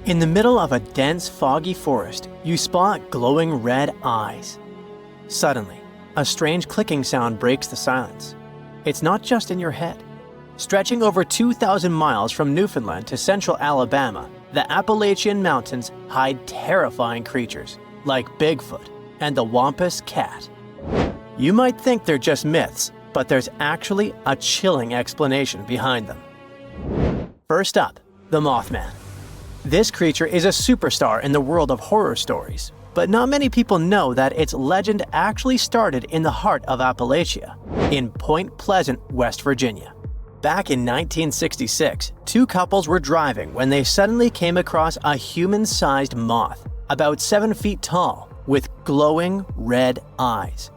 In the middle of a dense, foggy forest, you spot glowing red eyes. Suddenly, a strange clicking sound breaks the silence. It's not just in your head. Stretching over 2,000 miles from Newfoundland to central Alabama, the Appalachian Mountains hide terrifying creatures like Bigfoot and the Wampus cat. You might think they're just myths, but there's actually a chilling explanation behind them. First up, the Mothman. This creature is a superstar in the world of horror stories, but not many people know that its legend actually started in the heart of Appalachia, in Point Pleasant, West Virginia. Back in 1966, two couples were driving when they suddenly came across a human-sized moth, about 7 feet tall, with glowing red eyes.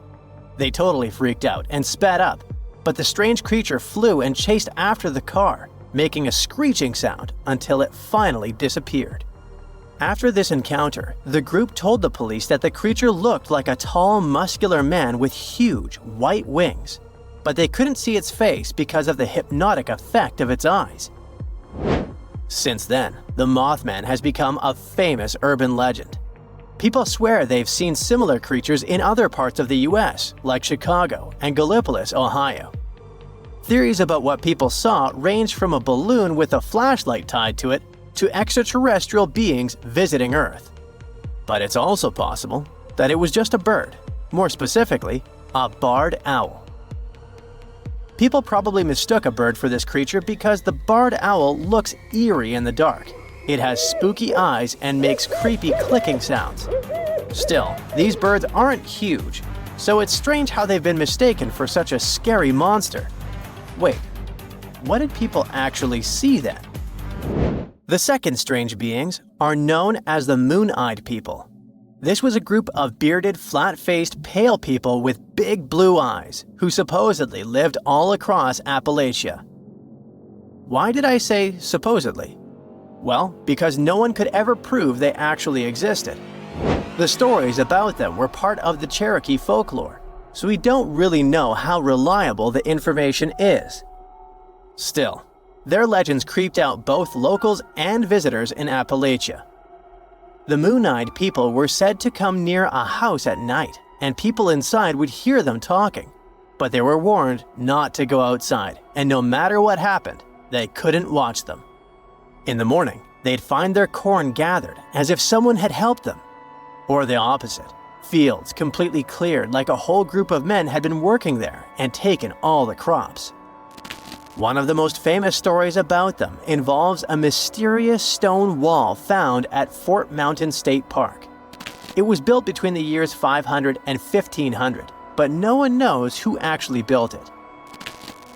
They totally freaked out and sped up, but the strange creature flew and chased after the car, making a screeching sound until it finally disappeared. After this encounter, the group told the police that the creature looked like a tall, muscular man with huge, white wings, but they couldn't see its face because of the hypnotic effect of its eyes. Since then, the Mothman has become a famous urban legend. People swear they've seen similar creatures in other parts of the US, like Chicago and Gallipolis, Ohio. Theories about what people saw range from a balloon with a flashlight tied to it to extraterrestrial beings visiting Earth. But it's also possible that it was just a bird, more specifically, a barred owl. People probably mistook a bird for this creature because the barred owl looks eerie in the dark. It has spooky eyes and makes creepy clicking sounds. Still, these birds aren't huge, so it's strange how they've been mistaken for such a scary monster. Wait, what did people actually see then? The second strange beings are known as the moon-eyed people. This was a group of bearded, flat-faced, pale people with big blue eyes who supposedly lived all across Appalachia. Why did I say supposedly? Well, because no one could ever prove they actually existed. The stories about them were part of the Cherokee folklore, so we don't really know how reliable the information is. Still, their legends creeped out both locals and visitors in Appalachia. The moon-eyed people were said to come near a house at night, and people inside would hear them talking, but they were warned not to go outside, and no matter what happened, they couldn't watch them. In the morning, they'd find their corn gathered as if someone had helped them. Or the opposite, fields completely cleared like a whole group of men had been working there and taken all the crops. One of the most famous stories about them involves a mysterious stone wall found at Fort Mountain State Park. It was built between the years 500 and 1500, but no one knows who actually built it.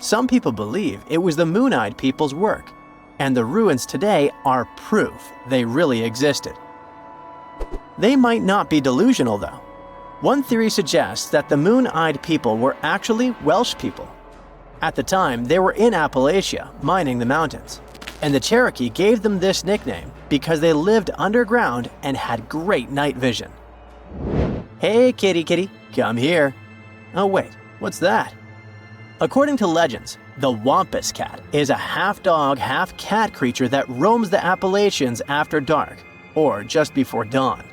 Some people believe it was the moon-eyed people's work, and the ruins today are proof they really existed. They might not be delusional, though. One theory suggests that the moon-eyed people were actually Welsh people. At the time, they were in Appalachia, mining the mountains, and the Cherokee gave them this nickname because they lived underground and had great night vision. Hey kitty kitty, come here. Oh wait, what's that? According to legends, the Wampus cat is a half-dog, half-cat creature that roams the Appalachians after dark, or just before dawn.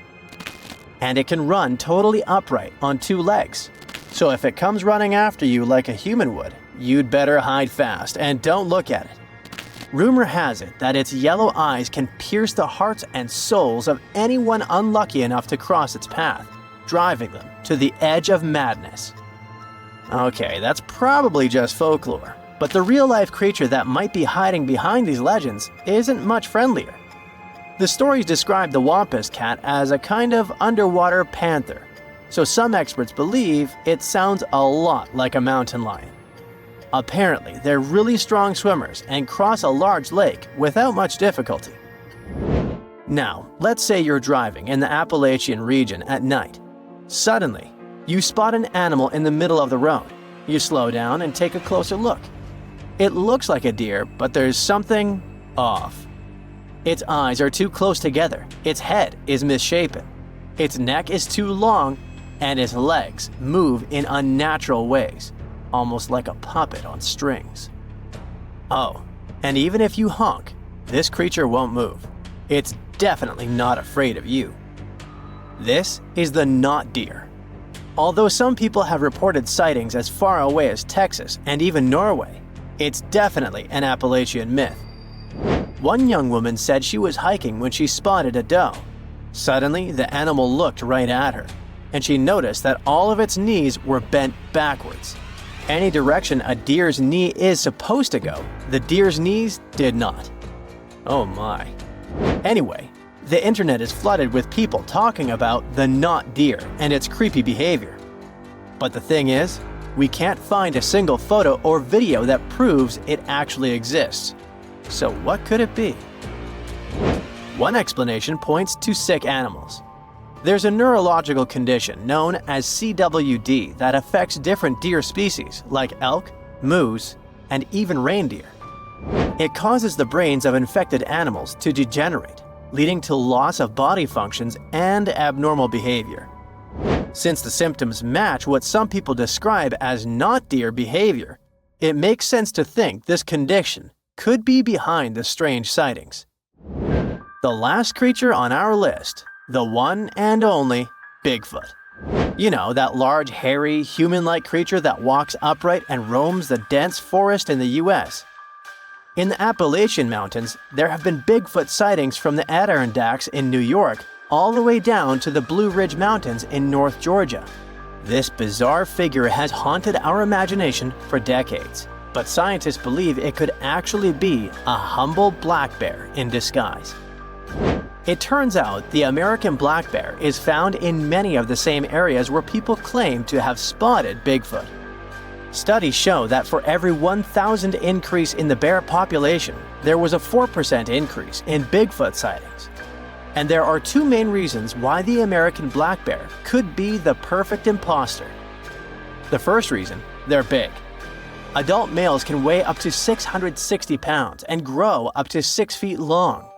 And it can run totally upright on 2 legs. So if it comes running after you like a human would, you'd better hide fast and don't look at it. Rumor has it that its yellow eyes can pierce the hearts and souls of anyone unlucky enough to cross its path, driving them to the edge of madness. Okay, that's probably just folklore, but the real-life creature that might be hiding behind these legends isn't much friendlier. The stories describe the Wampus cat as a kind of underwater panther, so some experts believe it sounds a lot like a mountain lion. Apparently, they're really strong swimmers and cross a large lake without much difficulty. Now, let's say you're driving in the Appalachian region at night. Suddenly, you spot an animal in the middle of the road. You slow down and take a closer look. It looks like a deer, but there's something off. Its eyes are too close together, its head is misshapen, its neck is too long, and its legs move in unnatural ways, almost like a puppet on strings. Oh, and even if you honk, this creature won't move. It's definitely not afraid of you. This is the not deer. Although some people have reported sightings as far away as Texas and even Norway, it's definitely an Appalachian myth. One young woman said she was hiking when she spotted a doe. Suddenly, the animal looked right at her, and she noticed that all of its knees were bent backwards. Any direction a deer's knee is supposed to go, the deer's knees did not. Oh my. Anyway, the internet is flooded with people talking about the not deer and its creepy behavior. But the thing is, we can't find a single photo or video that proves it actually exists. So what could it be? One explanation points to sick animals. There's a neurological condition known as CWD that affects different deer species like elk, moose, and even reindeer. It causes the brains of infected animals to degenerate, leading to loss of body functions and abnormal behavior. Since the symptoms match what some people describe as not deer behavior, it makes sense to think this condition could be behind the strange sightings. The last creature on our list, the one and only Bigfoot. You know, that large, hairy, human-like creature that walks upright and roams the dense forest in the US. In the Appalachian Mountains, there have been Bigfoot sightings from the Adirondacks in New York all the way down to the Blue Ridge Mountains in North Georgia. This bizarre figure has haunted our imagination for decades, but scientists believe it could actually be a humble black bear in disguise. It turns out the American black bear is found in many of the same areas where people claim to have spotted Bigfoot. Studies show that for every 1,000 increase in the bear population, there was a 4% increase in Bigfoot sightings. And there are two main reasons why the American black bear could be the perfect imposter. The first reason, they're big. Adult males can weigh up to 660 pounds and grow up to 6 feet long.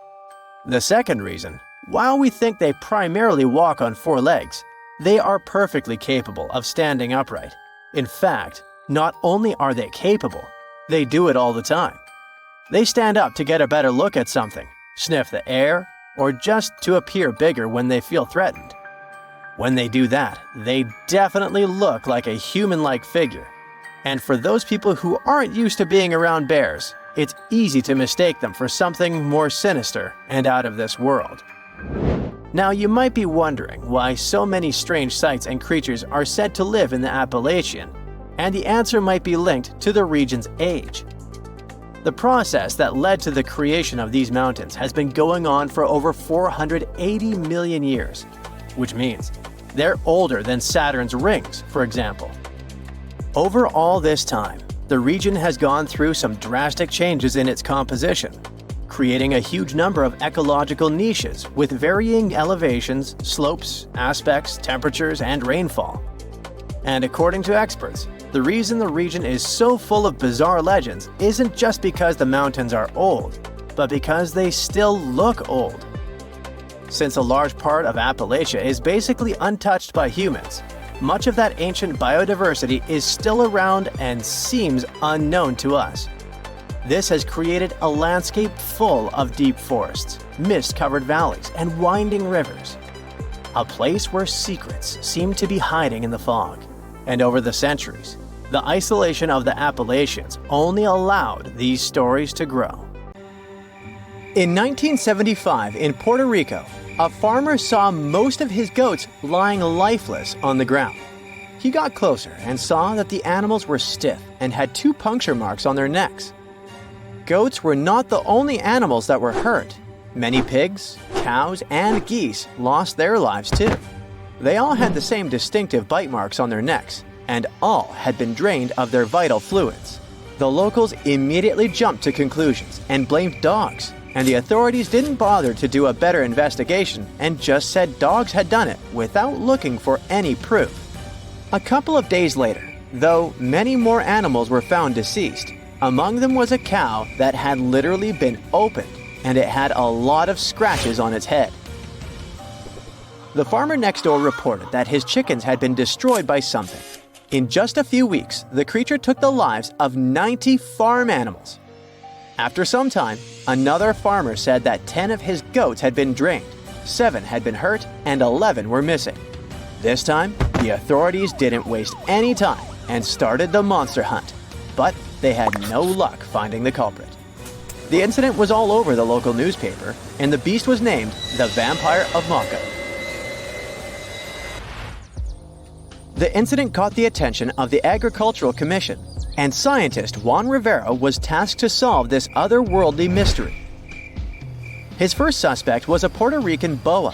The second reason, while we think they primarily walk on 4 legs, they are perfectly capable of standing upright. In fact, not only are they capable, they do it all the time. They stand up to get a better look at something, sniff the air, or just to appear bigger when they feel threatened. When they do that, they definitely look like a human-like figure. And for those people who aren't used to being around bears, it's easy to mistake them for something more sinister and out of this world. Now, you might be wondering why so many strange sights and creatures are said to live in the Appalachian, and the answer might be linked to the region's age. The process that led to the creation of these mountains has been going on for over 480 million years, which means they're older than Saturn's rings, for example. Over all this time, the region has gone through some drastic changes in its composition, creating a huge number of ecological niches with varying elevations, slopes, aspects, temperatures, and rainfall. And according to experts, the reason the region is so full of bizarre legends isn't just because the mountains are old, but because they still look old. Since a large part of Appalachia is basically untouched by humans, much of that ancient biodiversity is still around and seems unknown to us. This has created a landscape full of deep forests, mist-covered valleys, and winding rivers. A place where secrets seem to be hiding in the fog. And over the centuries, the isolation of the Appalachians only allowed these stories to grow. In 1975 in Puerto Rico, a farmer saw most of his goats lying lifeless on the ground. He got closer and saw that the animals were stiff and had 2 puncture marks on their necks. Goats were not the only animals that were hurt. Many pigs, cows, and geese lost their lives too. They all had the same distinctive bite marks on their necks, and all had been drained of their vital fluids. The locals immediately jumped to conclusions and blamed dogs, and the authorities didn't bother to do a better investigation and just said dogs had done it without looking for any proof. A couple of days later, though, many more animals were found deceased. Among them was a cow that had literally been opened, and it had a lot of scratches on its head. The farmer next door reported that his chickens had been destroyed by something. In just a few weeks, the creature took the lives of 90 farm animals. After some time, another farmer said that 10 of his goats had been drained, 7 had been hurt, and 11 were missing. This time, the authorities didn't waste any time and started the monster hunt, but they had no luck finding the culprit. The incident was all over the local newspaper, and the beast was named the Vampire of Maka. The incident caught the attention of the Agricultural Commission, and scientist Juan Rivera was tasked to solve this otherworldly mystery. His first suspect was a Puerto Rican boa.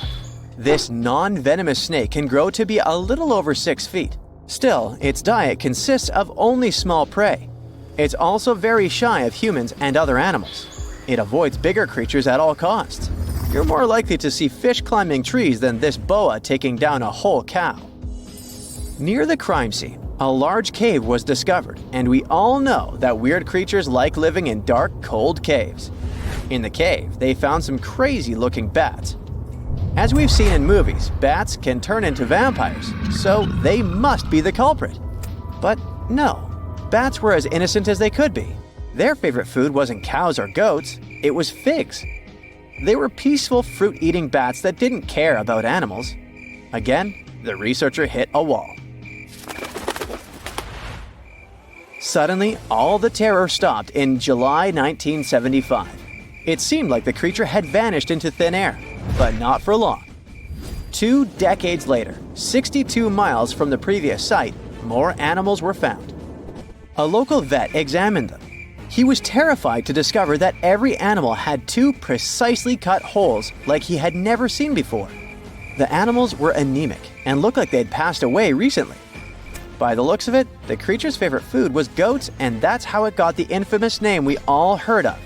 This non-venomous snake can grow to be a little over 6 feet. Still, its diet consists of only small prey. It's also very shy of humans and other animals. It avoids bigger creatures at all costs. You're more likely to see fish climbing trees than this boa taking down a whole cow. Near the crime scene, a large cave was discovered, and we all know that weird creatures like living in dark, cold caves. In the cave, they found some crazy-looking bats. As we've seen in movies, bats can turn into vampires, so they must be the culprit. But no, bats were as innocent as they could be. Their favorite food wasn't cows or goats, it was figs. They were peaceful fruit-eating bats that didn't care about animals. Again, the researcher hit a wall. Suddenly, all the terror stopped in July 1975. It seemed like the creature had vanished into thin air, but not for long. 2 decades later, 62 miles from the previous site, more animals were found. A local vet examined them. He was terrified to discover that every animal had 2 precisely cut holes like he had never seen before. The animals were anemic and looked like they'd passed away recently. By the looks of it, the creature's favorite food was goats, and that's how it got the infamous name we all heard of,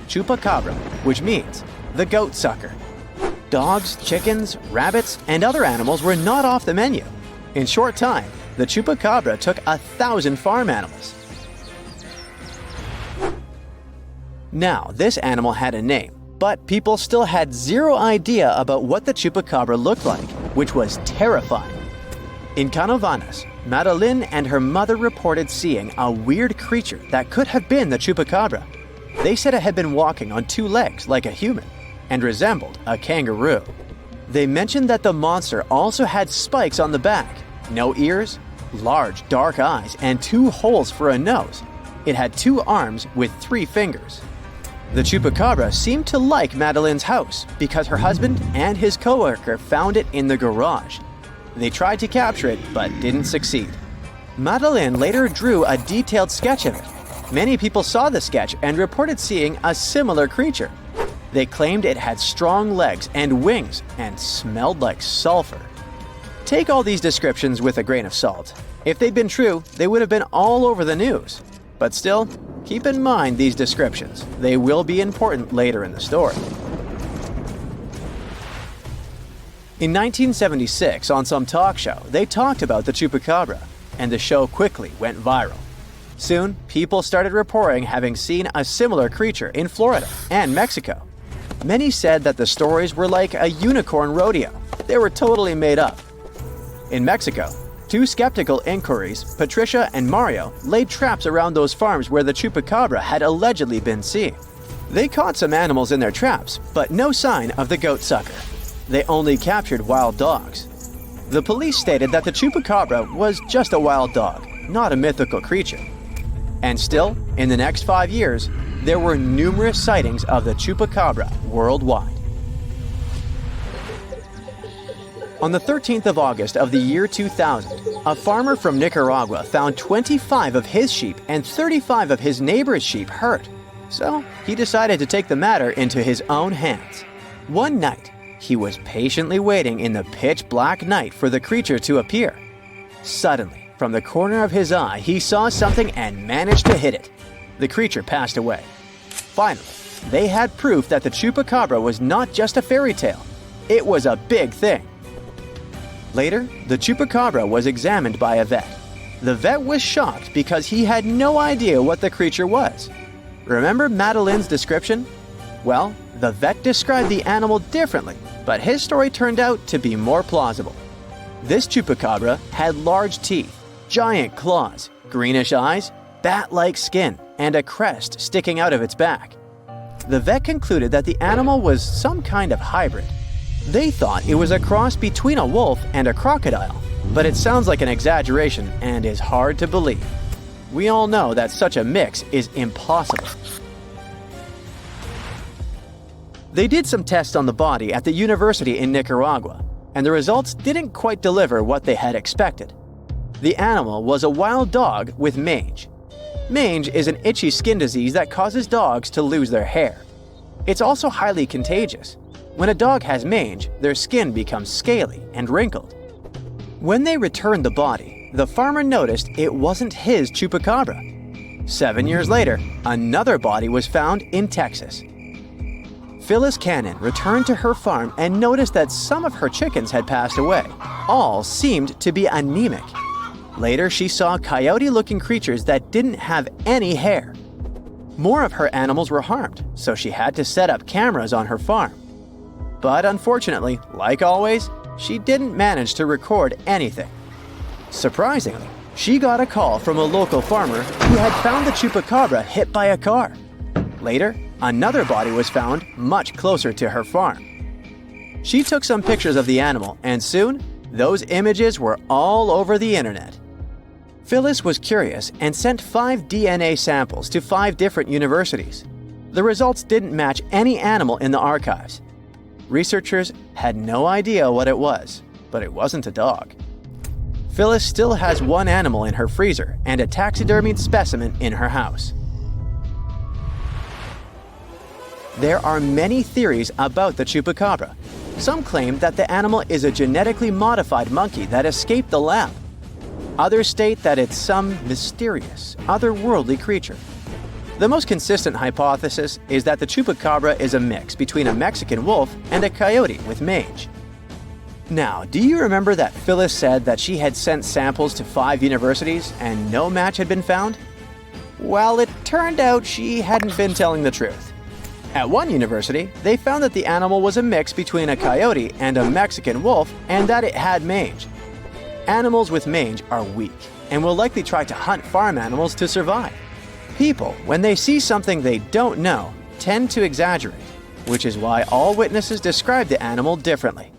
chupacabra, which means the goat sucker. Dogs, chickens, rabbits, and other animals were not off the menu. In short time, the chupacabra took 1,000 farm animals. Now, this animal had a name, but people still had zero idea about what the chupacabra looked like, which was terrifying. In Canovanas, Madeline and her mother reported seeing a weird creature that could have been the chupacabra. They said it had been walking on 2 legs like a human and resembled a kangaroo. They mentioned that the monster also had spikes on the back, no ears, large dark eyes, and 2 holes for a nose. It had 2 arms with 3 fingers. The chupacabra seemed to like Madeline's house because her husband and his coworker found it in the garage. They tried to capture it, but didn't succeed. Madeline later drew a detailed sketch of it. Many people saw the sketch and reported seeing a similar creature. They claimed it had strong legs and wings and smelled like sulfur. Take all these descriptions with a grain of salt. If they'd been true, they would have been all over the news. But still, keep in mind these descriptions. They will be important later in the story. In 1976, on some talk show, they talked about the chupacabra, and the show quickly went viral. Soon, people started reporting having seen a similar creature in Florida and Mexico. Many said that the stories were like a unicorn rodeo. They were totally made up. In Mexico, 2 skeptical inquiries, Patricia and Mario, laid traps around those farms where the chupacabra had allegedly been seen. They caught some animals in their traps, but no sign of the goat sucker. They only captured wild dogs. The police stated that the chupacabra was just a wild dog, not a mythical creature. And still, in the next 5 years, there were numerous sightings of the chupacabra worldwide. On the 13th of August of the year 2000, a farmer from Nicaragua found 25 of his sheep and 35 of his neighbor's sheep hurt. So he decided to take the matter into his own hands. One night, he was patiently waiting in the pitch-black night for the creature to appear. Suddenly, from the corner of his eye, he saw something and managed to hit it. The creature passed away. Finally, they had proof that the chupacabra was not just a fairy tale. It was a big thing. Later, the chupacabra was examined by a vet. The vet was shocked because he had no idea what the creature was. Remember Madeline's description? Well, the vet described the animal differently, but his story turned out to be more plausible. This chupacabra had large teeth, giant claws, greenish eyes, bat-like skin, and a crest sticking out of its back. the vet concluded that the animal was some kind of hybrid. They thought it was a cross between a wolf and a crocodile, but it sounds like an exaggeration and is hard to believe. We all know that such a mix is impossible. They did some tests on the body at the university in Nicaragua, and the results didn't quite deliver what they had expected. The animal was a wild dog with mange. Mange is an itchy skin disease that causes dogs to lose their hair. It's also highly contagious. When a dog has mange, their skin becomes scaly and wrinkled. When they returned the body, the farmer noticed it wasn't his chupacabra. 7 years later, another body was found in Texas. Phyllis Cannon returned to her farm and noticed that some of her chickens had passed away. All seemed to be anemic. Later, she saw coyote-looking creatures that didn't have any hair. More of her animals were harmed, so she had to set up cameras on her farm. But unfortunately, like always, she didn't manage to record anything. Surprisingly, she got a call from a local farmer who had found the chupacabra hit by a car. Later, another body was found much closer to her farm. She took some pictures of the animal, and soon, those images were all over the internet. Phyllis was curious and sent 5 DNA samples to 5 different universities. The results didn't match any animal in the archives. Researchers had no idea what it was, but it wasn't a dog. Phyllis still has one animal in her freezer and a taxidermied specimen in her house. There are many theories about the chupacabra. Some claim that the animal is a genetically modified monkey that escaped the lab. Others state that it's some mysterious, otherworldly creature. The most consistent hypothesis is that the chupacabra is a mix between a Mexican wolf and a coyote with mange. Now, do you remember that Phyllis said that she had sent samples to 5 universities and no match had been found? Well, it turned out she hadn't been telling the truth. At one university, they found that the animal was a mix between a coyote and a Mexican wolf and that it had mange. Animals with mange are weak and will likely try to hunt farm animals to survive. People, when they see something they don't know, tend to exaggerate, which is why all witnesses describe the animal differently.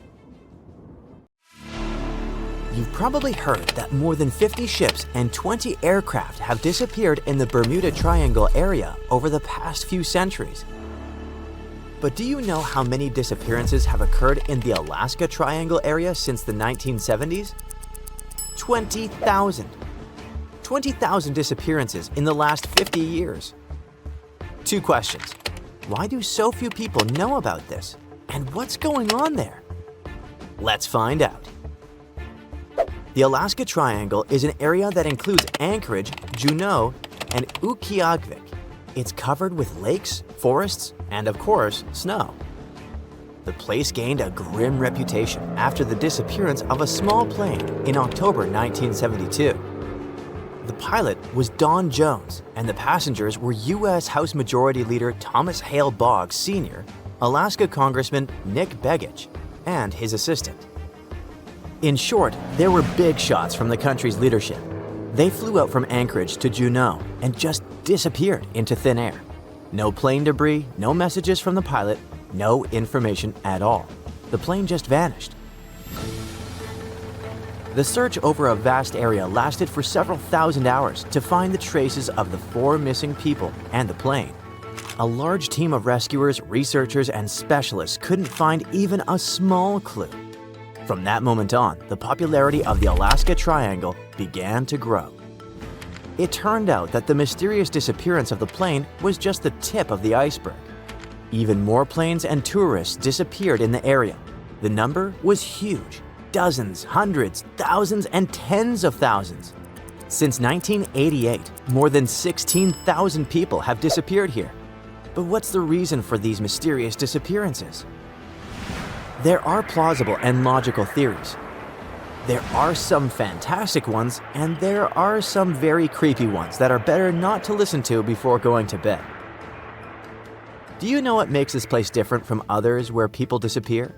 You've probably heard that more than 50 ships and 20 aircraft have disappeared in the Bermuda Triangle area over the past few centuries. But do you know how many disappearances have occurred in the Alaska Triangle area since the 1970s? 20,000. 20,000 disappearances in the last 50 years. 2 questions. Why do so few people know about this? And what's going on there? Let's find out. The Alaska Triangle is an area that includes Anchorage, Juneau, and Utqiagvik. It's covered with lakes, forests, and of course, snow. The place gained a grim reputation after the disappearance of a small plane in October 1972. The pilot was Don Jones, and the passengers were U.S. House Majority Leader Thomas Hale Boggs Sr., Alaska Congressman Nick Begich, and his assistant. In short, there were big shots from the country's leadership. They flew out from Anchorage to Juneau and just disappeared into thin air. No plane debris, no messages from the pilot, no information at all. The plane just vanished. The search over a vast area lasted for several thousand hours to find the traces of the 4 missing people and the plane. A large team of rescuers, researchers, and specialists couldn't find even a small clue. From that moment on, the popularity of the Alaska Triangle began to grow. It turned out that the mysterious disappearance of the plane was just the tip of the iceberg. Even more planes and tourists disappeared in the area. The number was huge. Dozens, hundreds, thousands, and tens of thousands. Since 1988, more than 16,000 people have disappeared here. But what's the reason for these mysterious disappearances? There are plausible and logical theories. There are some fantastic ones, and there are some very creepy ones that are better not to listen to before going to bed. Do you know what makes this place different from others where people disappear?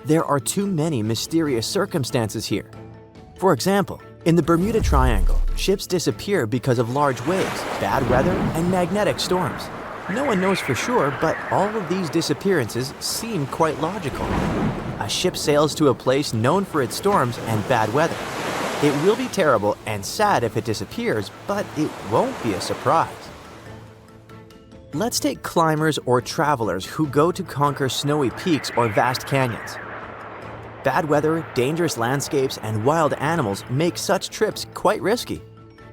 There are too many mysterious circumstances here. For example, in the Bermuda Triangle, ships disappear because of large waves, bad weather, and magnetic storms. No one knows for sure, but all of these disappearances seem quite logical. A ship sails to a place known for its storms and bad weather. It will be terrible and sad if it disappears, but it won't be a surprise. Let's take climbers or travelers who go to conquer snowy peaks or vast canyons. Bad weather, dangerous landscapes, and wild animals make such trips quite risky.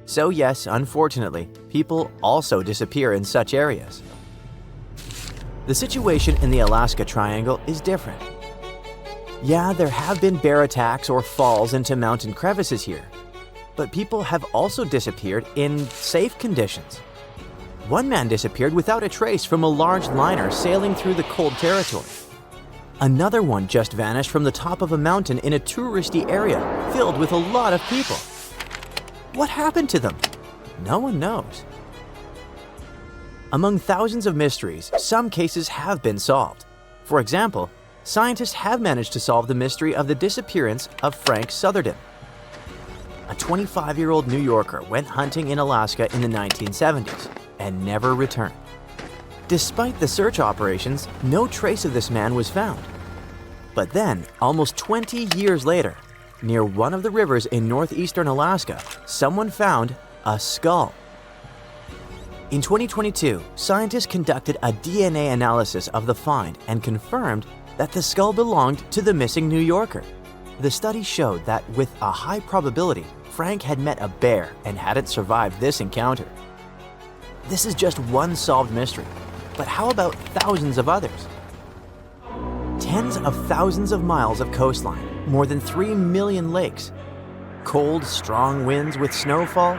So yes, unfortunately, people also disappear in such areas. The situation in the Alaska Triangle is different. Yeah, there have been bear attacks or falls into mountain crevices here, but people have also disappeared in safe conditions. One man disappeared without a trace from a large liner sailing through the cold territory. Another one just vanished from the top of a mountain in a touristy area filled with a lot of people. What happened to them? No one knows. Among thousands of mysteries, some cases have been solved. For example, scientists have managed to solve the mystery of the disappearance of Frank Southerden. A 25-year-old New Yorker went hunting in Alaska in the 1970s and never returned. Despite the search operations, no trace of this man was found. But then, almost 20 years later, near one of the rivers in northeastern Alaska, someone found a skull. In 2022, scientists conducted a DNA analysis of the find and confirmed that the skull belonged to the missing New Yorker. The study showed that with a high probability, Frank had met a bear and hadn't survived this encounter. This is just one solved mystery, but how about thousands of others? Tens of thousands of miles of coastline, more than 3 million lakes, cold, strong winds with snowfall,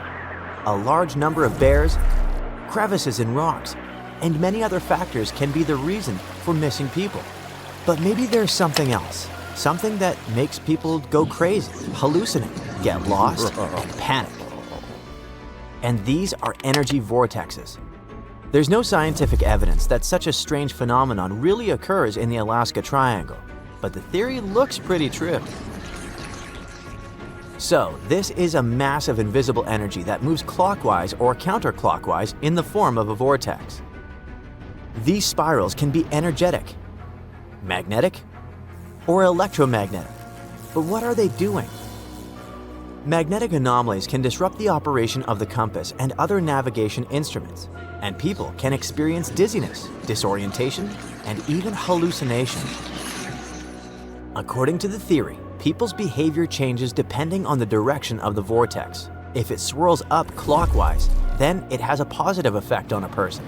a large number of bears, crevices in rocks, and many other factors can be the reason for missing people. But maybe there's something else, something that makes people go crazy, hallucinate, get lost, and panic. And these are energy vortexes. There's no scientific evidence that such a strange phenomenon really occurs in the Alaska Triangle, but the theory looks pretty true. So, this is a massive invisible energy that moves clockwise or counterclockwise in the form of a vortex. These spirals can be energetic, magnetic, or electromagnetic. But what are they doing? Magnetic anomalies can disrupt the operation of the compass and other navigation instruments, and people can experience dizziness, disorientation, and even hallucination. According to the theory, people's behavior changes depending on the direction of the vortex. If it swirls up clockwise, then it has a positive effect on a person.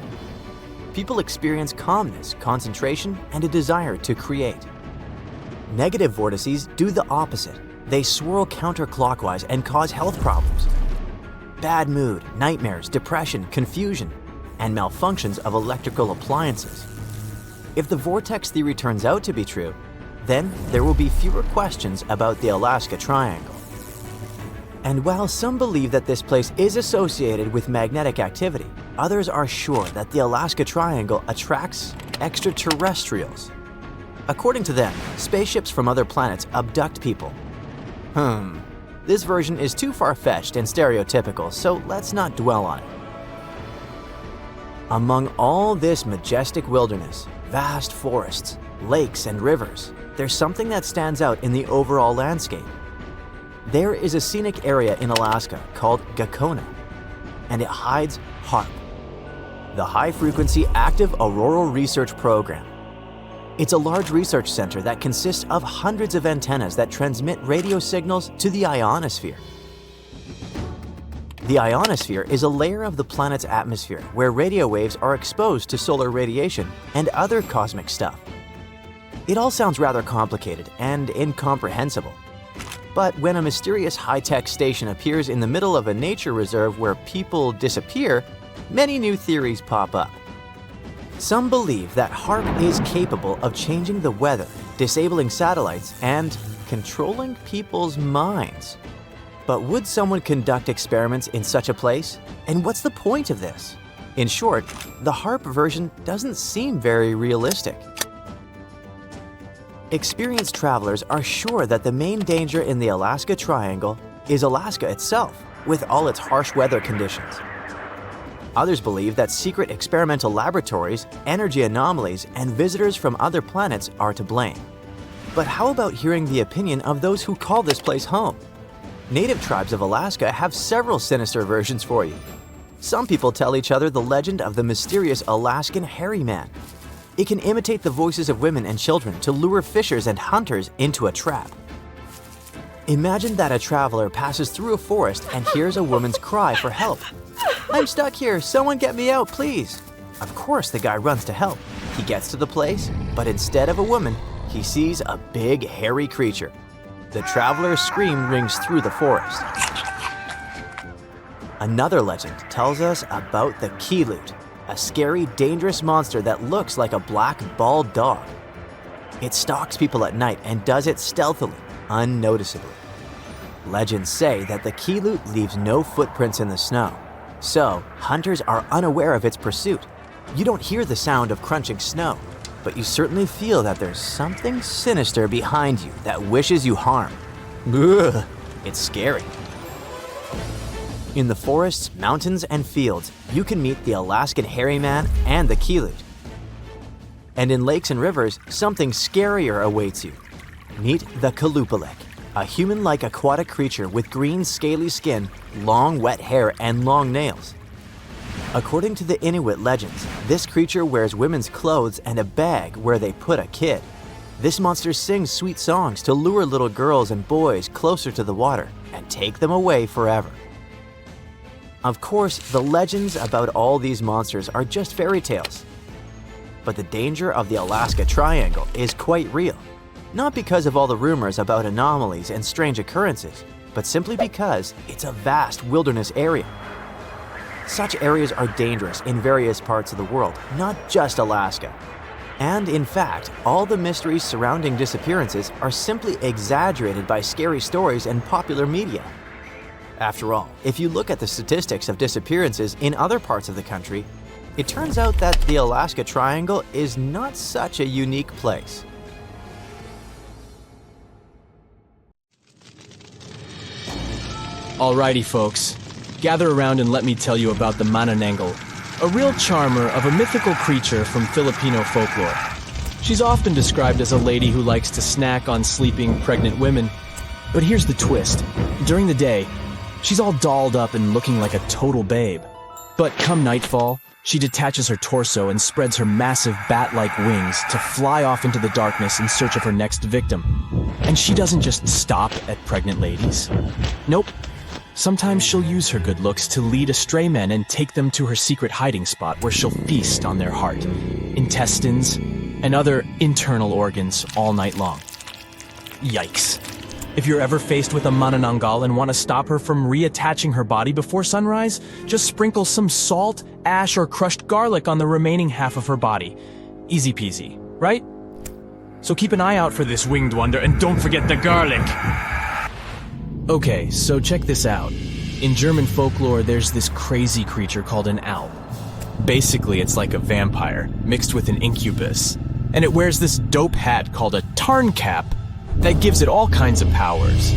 People experience calmness, concentration, and a desire to create. Negative vortices do the opposite. They swirl counterclockwise and cause health problems. Bad mood, nightmares, depression, confusion, and malfunctions of electrical appliances. If the vortex theory turns out to be true, then there will be fewer questions about the Alaska Triangle. And while some believe that this place is associated with magnetic activity, others are sure that the Alaska Triangle attracts extraterrestrials. According to them, spaceships from other planets abduct people. This version is too far-fetched and stereotypical, so let's not dwell on it. Among all this majestic wilderness, vast forests, lakes, and rivers, there's something that stands out in the overall landscape. There is a scenic area in Alaska called Gakona, and it hides HAARP, the High Frequency Active Auroral Research Program. It's a large research center that consists of hundreds of antennas that transmit radio signals to the ionosphere. The ionosphere is a layer of the planet's atmosphere where radio waves are exposed to solar radiation and other cosmic stuff. It all sounds rather complicated and incomprehensible. But when a mysterious high-tech station appears in the middle of a nature reserve where people disappear, many new theories pop up. Some believe that HAARP is capable of changing the weather, disabling satellites, and controlling people's minds. But would someone conduct experiments in such a place? And what's the point of this? In short, the HAARP version doesn't seem very realistic. Experienced travelers are sure that the main danger in the Alaska Triangle is Alaska itself, with all its harsh weather conditions. Others believe that secret experimental laboratories, energy anomalies, and visitors from other planets are to blame. But how about hearing the opinion of those who call this place home? Native tribes of Alaska have several sinister versions for you. Some people tell each other the legend of the mysterious Alaskan hairy man. It can imitate the voices of women and children to lure fishers and hunters into a trap. Imagine that a traveler passes through a forest and hears a woman's cry for help. "I'm stuck here, someone get me out, please." Of course, the guy runs to help. He gets to the place, but instead of a woman, he sees a big, hairy creature. The traveler's scream rings through the forest. Another legend tells us about the Keelut, a scary, dangerous monster that looks like a black, bald dog. It stalks people at night and does it stealthily, unnoticeably. Legends say that the Keelut leaves no footprints in the snow, so hunters are unaware of its pursuit. You don't hear the sound of crunching snow, but you certainly feel that there's something sinister behind you that wishes you harm. Ugh, it's scary. In the forests, mountains, and fields, you can meet the Alaskan hairy man and the Keelut. And in lakes and rivers, something scarier awaits you. Meet the Kalupalik, a human-like aquatic creature with green, scaly skin, long, wet hair, and long nails. According to the Inuit legends, this creature wears women's clothes and a bag where they put a kid. This monster sings sweet songs to lure little girls and boys closer to the water and take them away forever. Of course, the legends about all these monsters are just fairy tales. But the danger of the Alaska Triangle is quite real. Not because of all the rumors about anomalies and strange occurrences, but simply because it's a vast wilderness area. Such areas are dangerous in various parts of the world, not just Alaska. And in fact, all the mysteries surrounding disappearances are simply exaggerated by scary stories and popular media. After all, if you look at the statistics of disappearances in other parts of the country, it turns out that the Alaska Triangle is not such a unique place. Alrighty folks, gather around and let me tell you about the Manananggal, a real charmer of a mythical creature from Filipino folklore. She's often described as a lady who likes to snack on sleeping pregnant women. But here's the twist. During the day, she's all dolled up and looking like a total babe. But come nightfall, she detaches her torso and spreads her massive bat-like wings to fly off into the darkness in search of her next victim. And she doesn't just stop at pregnant ladies. Nope. Sometimes she'll use her good looks to lead astray men and take them to her secret hiding spot where she'll feast on their heart, intestines, and other internal organs all night long. Yikes. If you're ever faced with a Manananggal and want to stop her from reattaching her body before sunrise, just sprinkle some salt, ash, or crushed garlic on the remaining half of her body. Easy peasy, right? So keep an eye out for this winged wonder and don't forget the garlic! Okay, so check this out. In German folklore, there's this crazy creature called an owl. Basically, it's like a vampire, mixed with an incubus. And it wears this dope hat called a Tarncap that gives it all kinds of powers.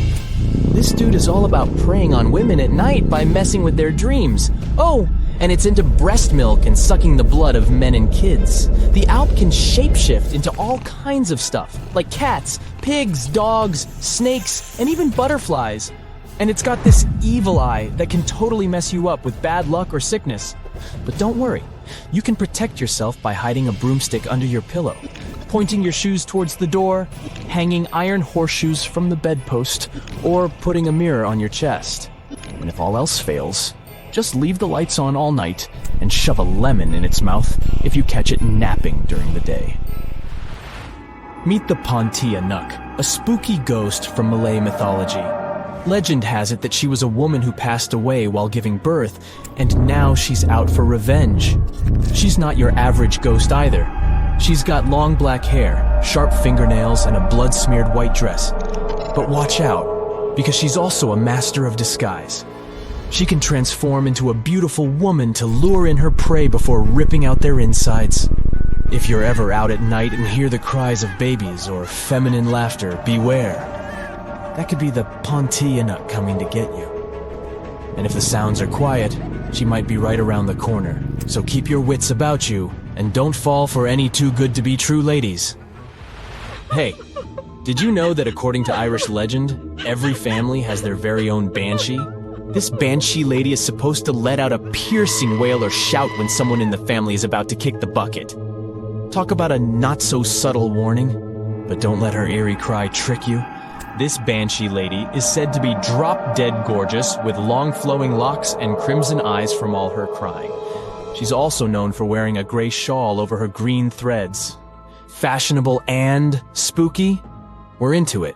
This dude is all about preying on women at night by messing with their dreams. Oh, and it's into breast milk and sucking the blood of men and kids. The Alp can shapeshift into all kinds of stuff, like cats, pigs, dogs, snakes, and even butterflies. And it's got this evil eye that can totally mess you up with bad luck or sickness. But don't worry, you can protect yourself by hiding a broomstick under your pillow, pointing your shoes towards the door, hanging iron horseshoes from the bedpost, or putting a mirror on your chest. And if all else fails, just leave the lights on all night and shove a lemon in its mouth if you catch it napping during the day. Meet the Pontia Nuk, a spooky ghost from Malay mythology. Legend has it that she was a woman who passed away while giving birth, and now she's out for revenge. She's not your average ghost either. She's got long black hair, sharp fingernails, and a blood-smeared white dress. But watch out, because she's also a master of disguise. She can transform into a beautiful woman to lure in her prey before ripping out their insides. If you're ever out at night and hear the cries of babies or feminine laughter, beware. That could be the Pontia Nut coming to get you. And if the sounds are quiet, She might be right around the corner, so keep your wits about you and don't fall for any too-good-to-be-true ladies. Hey, did you know that according to Irish legend, every family has their very own banshee? This banshee lady is supposed to let out a piercing wail or shout when someone in the family is about to kick the bucket. Talk about a not-so-subtle warning, but don't let her eerie cry trick you. This banshee lady is said to be drop-dead gorgeous with long flowing locks and crimson eyes from all her crying. She's also known for wearing a gray shawl over her green threads. Fashionable and spooky? We're into it.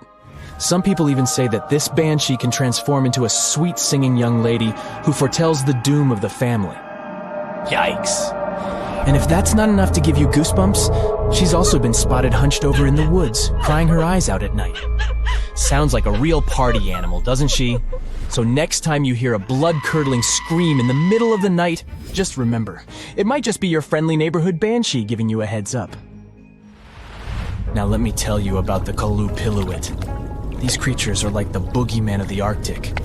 Some people even say that this banshee can transform into a sweet-singing young lady who foretells the doom of the family. Yikes. And if that's not enough to give you goosebumps, she's also been spotted hunched over in the woods, crying her eyes out at night. Sounds like a real party animal, doesn't she? So next time you hear a blood-curdling scream in the middle of the night, just remember, it might just be your friendly neighborhood banshee giving you a heads up. Now let me tell you about the Kalupilluit. These creatures are like the boogeyman of the Arctic.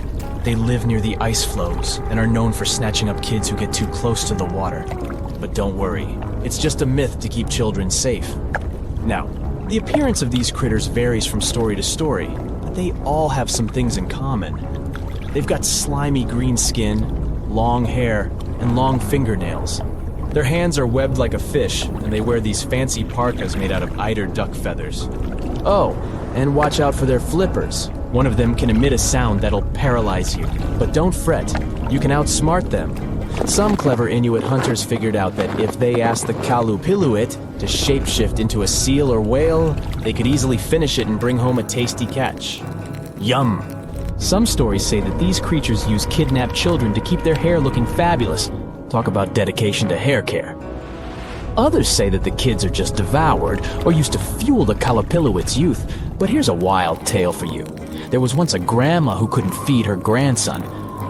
They live near the ice floes and are known for snatching up kids who get too close to the water. But don't worry, it's just a myth to keep children safe. Now, the appearance of these critters varies from story to story, but they all have some things in common. They've got slimy green skin, long hair, and long fingernails. Their hands are webbed like a fish, and they wear these fancy parkas made out of eider duck feathers. Oh, and watch out for their flippers. One of them can emit a sound that'll paralyze you. But don't fret, you can outsmart them. Some clever Inuit hunters figured out that if they asked the Kalupilluit to shapeshift into a seal or whale, they could easily finish it and bring home a tasty catch. Yum! Some stories say that these creatures use kidnapped children to keep their hair looking fabulous. Talk about dedication to hair care. Others say that the kids are just devoured or used to fuel the Kalupilluit's youth, but here's a wild tale for you. There was once a grandma who couldn't feed her grandson,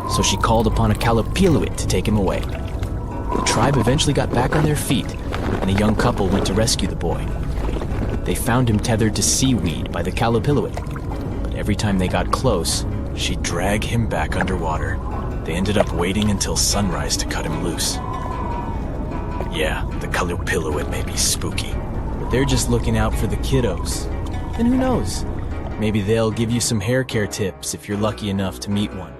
so she called upon a Kalupilluit to take him away. The tribe eventually got back on their feet, and a young couple went to rescue the boy. They found him tethered to seaweed by the Kalupilluit, but every time they got close, she'd drag him back underwater. They ended up waiting until sunrise to cut him loose. Yeah, the Kalupilluit may be spooky, but they're just looking out for the kiddos. And who knows? Maybe they'll give you some hair care tips if you're lucky enough to meet one.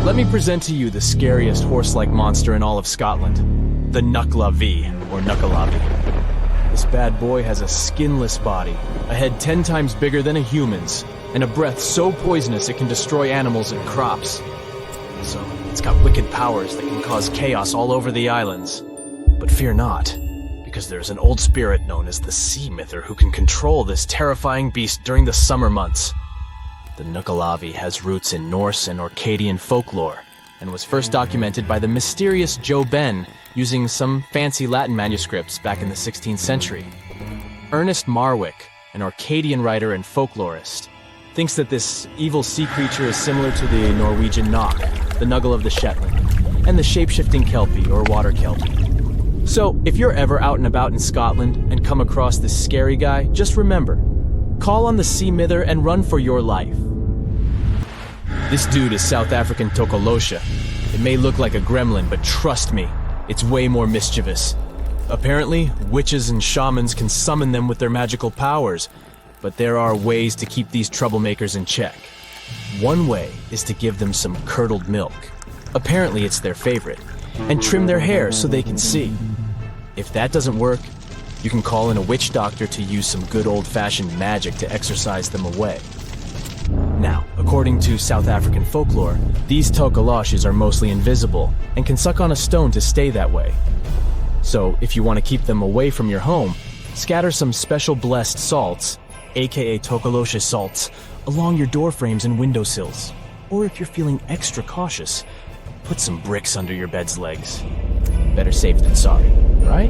Let me present to you the scariest horse-like monster in all of Scotland, the Nucklavi, or Nuckalavi. This bad boy has a skinless body, a head 10 times bigger than a human's, and a breath so poisonous it can destroy animals and crops. So, it's got wicked powers that can cause chaos all over the islands. But fear not, because there's an old spirit known as the Sea Mither who can control this terrifying beast during the summer months. The Nucklavi has roots in Norse and Orcadian folklore, and was first documented by the mysterious Joe Ben using some fancy Latin manuscripts back in the 16th century. Ernest Marwick, an Orcadian writer and folklorist, thinks that this evil sea creature is similar to the Norwegian Knock, the Nuggle of the Shetland, and the shape-shifting Kelpie or water Kelpie. So, if you're ever out and about in Scotland and come across this scary guy, just remember, call on the Sea Mither and run for your life. This dude is South African Tokolosha. It may look like a gremlin, but trust me, it's way more mischievous. Apparently, witches and shamans can summon them with their magical powers, but there are ways to keep these troublemakers in check. One way is to give them some curdled milk. Apparently it's their favorite, and trim their hair so they can see. If that doesn't work, you can call in a witch doctor to use some good old-fashioned magic to exorcise them away. Now, according to South African folklore, these Tokoloshes are mostly invisible and can suck on a stone to stay that way. So, if you want to keep them away from your home, scatter some special blessed salts, aka Tokolosha salts, along your door frames and windowsills. Or if you're feeling extra cautious, put some bricks under your bed's legs. Better safe than sorry, right?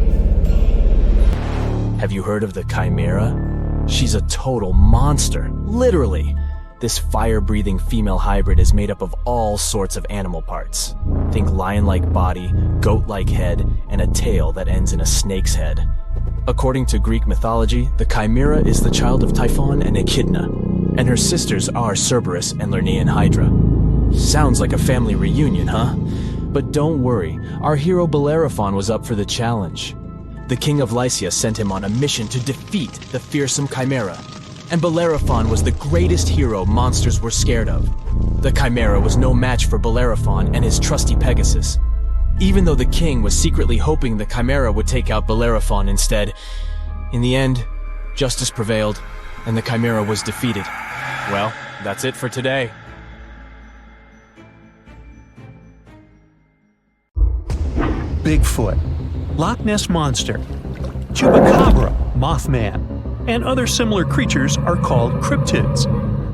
Have you heard of the Chimera? She's a total monster, literally. This fire-breathing female hybrid is made up of all sorts of animal parts. Think lion-like body, goat-like head, and a tail that ends in a snake's head. According to Greek mythology, the Chimera is the child of Typhon and Echidna, and her sisters are Cerberus and Lernaean Hydra. Sounds like a family reunion, huh? But don't worry, our hero Bellerophon was up for the challenge. The king of Lycia sent him on a mission to defeat the fearsome Chimera, and Bellerophon was the greatest hero monsters were scared of. The Chimera was no match for Bellerophon and his trusty Pegasus. Even though the king was secretly hoping the Chimera would take out Bellerophon instead, in the end, justice prevailed, and the Chimera was defeated. Well, that's it for today. Bigfoot, Loch Ness Monster, Chupacabra, Mothman, and other similar creatures are called cryptids.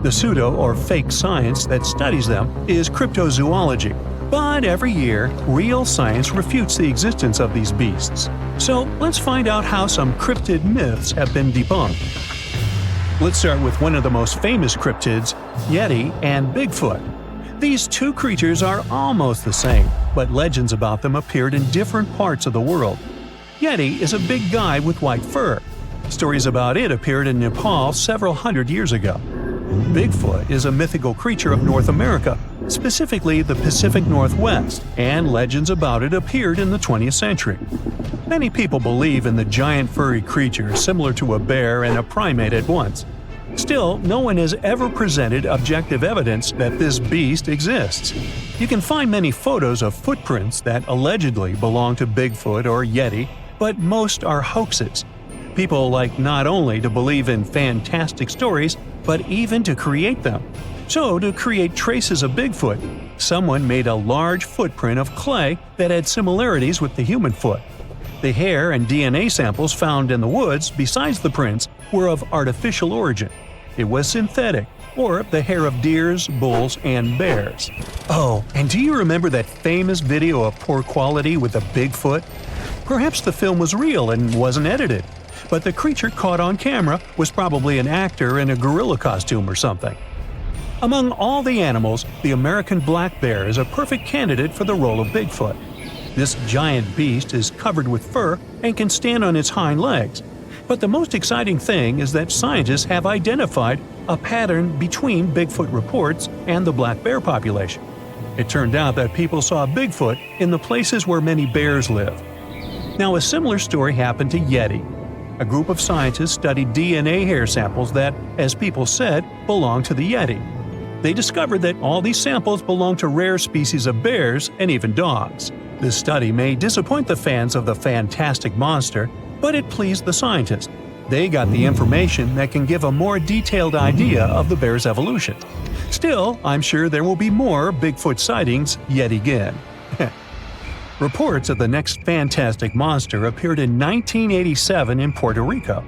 The pseudo or fake science that studies them is cryptozoology. But every year, real science refutes the existence of these beasts. So let's find out how some cryptid myths have been debunked. Let's start with one of the most famous cryptids, Yeti and Bigfoot. These two creatures are almost the same, but legends about them appeared in different parts of the world. Yeti is a big guy with white fur. Stories about it appeared in Nepal several hundred years ago. Bigfoot is a mythical creature of North America, specifically the Pacific Northwest, and legends about it appeared in the 20th century. Many people believe in the giant furry creature similar to a bear and a primate at once. Still, no one has ever presented objective evidence that this beast exists. You can find many photos of footprints that allegedly belong to Bigfoot or Yeti, but most are hoaxes. People like not only to believe in fantastic stories, but even to create them. So, to create traces of Bigfoot, someone made a large footprint of clay that had similarities with the human foot. The hair and DNA samples found in the woods, besides the prints, were of artificial origin. It was synthetic, or the hair of deers, bulls, and bears. Oh, and do you remember that famous video of poor quality with a Bigfoot? Perhaps the film was real and wasn't edited, but the creature caught on camera was probably an actor in a gorilla costume or something. Among all the animals, the American black bear is a perfect candidate for the role of Bigfoot. This giant beast is covered with fur and can stand on its hind legs. But the most exciting thing is that scientists have identified a pattern between Bigfoot reports and the black bear population. It turned out that people saw Bigfoot in the places where many bears live. Now, a similar story happened to Yeti. A group of scientists studied DNA hair samples that, as people said, belonged to the Yeti. They discovered that all these samples belong to rare species of bears and even dogs. This study may disappoint the fans of the fantastic monster, but it pleased the scientists. They got the information that can give a more detailed idea of the bear's evolution. Still, I'm sure there will be more Bigfoot sightings yet again. Reports of the next fantastic monster appeared in 1987 in Puerto Rico.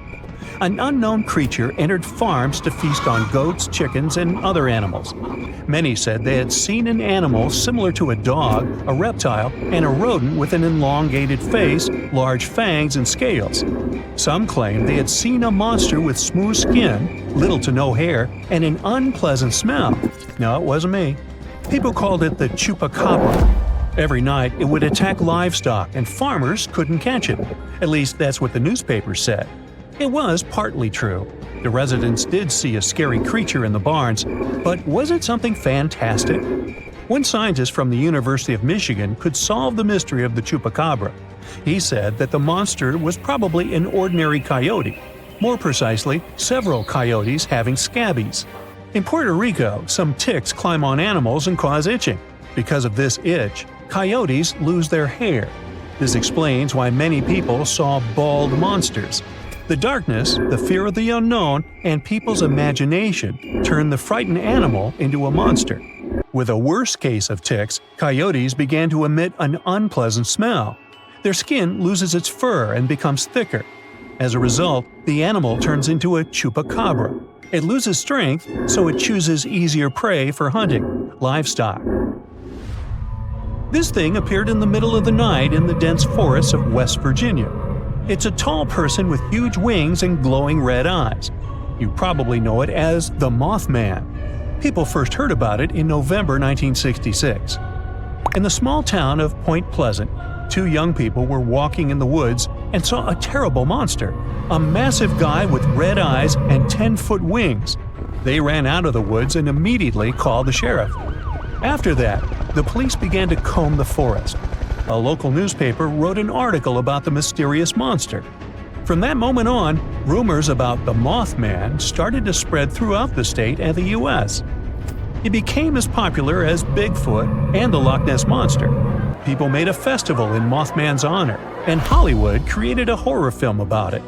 An unknown creature entered farms to feast on goats, chickens, and other animals. Many said they had seen an animal similar to a dog, a reptile, and a rodent with an elongated face, large fangs, and scales. Some claimed they had seen a monster with smooth skin, little to no hair, and an unpleasant smell. No, it wasn't me. People called it the chupacabra. Every night, it would attack livestock, and farmers couldn't catch it. At least that's what the newspapers said. It was partly true. The residents did see a scary creature in the barns, but was it something fantastic? One scientist from the University of Michigan could solve the mystery of the chupacabra. He said that the monster was probably an ordinary coyote. More precisely, several coyotes having scabies. In Puerto Rico, some ticks climb on animals and cause itching. Because of this itch, coyotes lose their hair. This explains why many people saw bald monsters. The darkness, the fear of the unknown, and people's imagination turn the frightened animal into a monster. With a worse case of ticks, coyotes began to emit an unpleasant smell. Their skin loses its fur and becomes thicker. As a result, the animal turns into a chupacabra. It loses strength, so it chooses easier prey for hunting, livestock. This thing appeared in the middle of the night in the dense forests of West Virginia. It's a tall person with huge wings and glowing red eyes. You probably know it as the Mothman. People first heard about it in November 1966. In the small town of Point Pleasant, two young people were walking in the woods and saw a terrible monster, a massive guy with red eyes and 10-foot wings. They ran out of the woods and immediately called the sheriff. After that, the police began to comb the forest. A local newspaper wrote an article about the mysterious monster. From that moment on, rumors about the Mothman started to spread throughout the state and the U.S. It became as popular as Bigfoot and the Loch Ness Monster. People made a festival in Mothman's honor, and Hollywood created a horror film about it.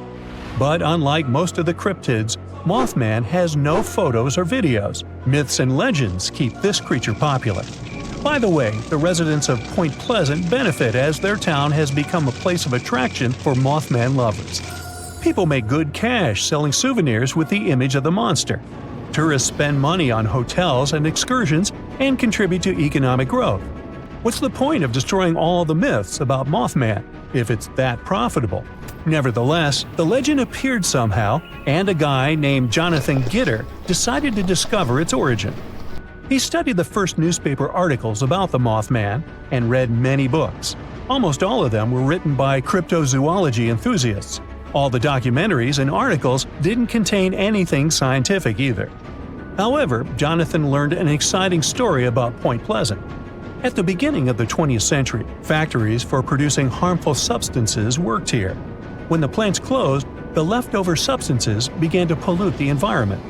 But unlike most of the cryptids, Mothman has no photos or videos. Myths and legends keep this creature popular. By the way, the residents of Point Pleasant benefit as their town has become a place of attraction for Mothman lovers. People make good cash selling souvenirs with the image of the monster. Tourists spend money on hotels and excursions and contribute to economic growth. What's the point of destroying all the myths about Mothman if it's that profitable? Nevertheless, the legend appeared somehow, and a guy named Jonathan Gitter decided to discover its origin. He studied the first newspaper articles about the Mothman and read many books. Almost all of them were written by cryptozoology enthusiasts. All the documentaries and articles didn't contain anything scientific either. However, Jonathan learned an exciting story about Point Pleasant. At the beginning of the 20th century, factories for producing harmful substances worked here. When the plants closed, the leftover substances began to pollute the environment.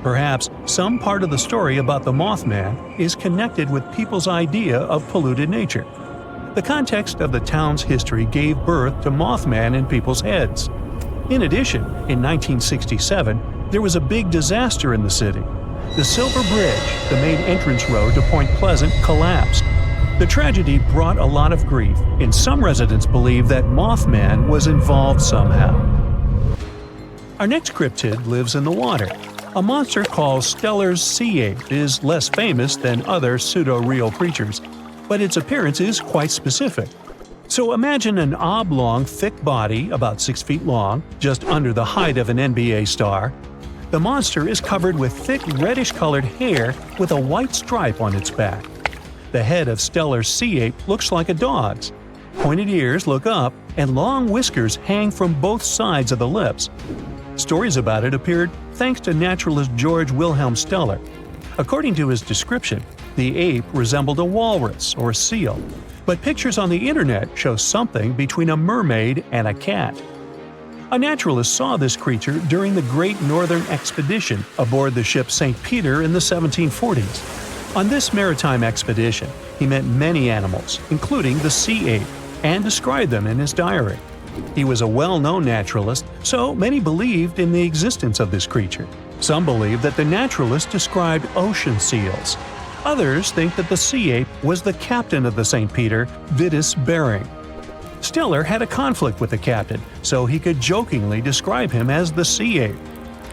Perhaps some part of the story about the Mothman is connected with people's idea of polluted nature. The context of the town's history gave birth to Mothman in people's heads. In addition, in 1967, there was a big disaster in the city. The Silver Bridge, the main entrance road to Point Pleasant, collapsed. The tragedy brought a lot of grief, and some residents believe that Mothman was involved somehow. Our next cryptid lives in the water. A monster called Steller's sea ape is less famous than other pseudo-real creatures, but its appearance is quite specific. So imagine an oblong, thick body about 6 feet long, just under the height of an NBA star. The monster is covered with thick reddish-colored hair with a white stripe on its back. The head of Steller's sea ape looks like a dog's. Pointed ears look up, and long whiskers hang from both sides of the lips. Stories about it appeared thanks to naturalist George Wilhelm Steller. According to his description, the ape resembled a walrus or seal, but pictures on the internet show something between a mermaid and a cat. A naturalist saw this creature during the Great Northern Expedition aboard the ship St. Peter in the 1740s. On this maritime expedition, he met many animals, including the sea ape, and described them in his diary. He was a well-known naturalist, so many believed in the existence of this creature. Some believe that the naturalist described ocean seals. Others think that the sea ape was the captain of the St. Peter, Vitus Bering. Steller had a conflict with the captain, so he could jokingly describe him as the sea ape.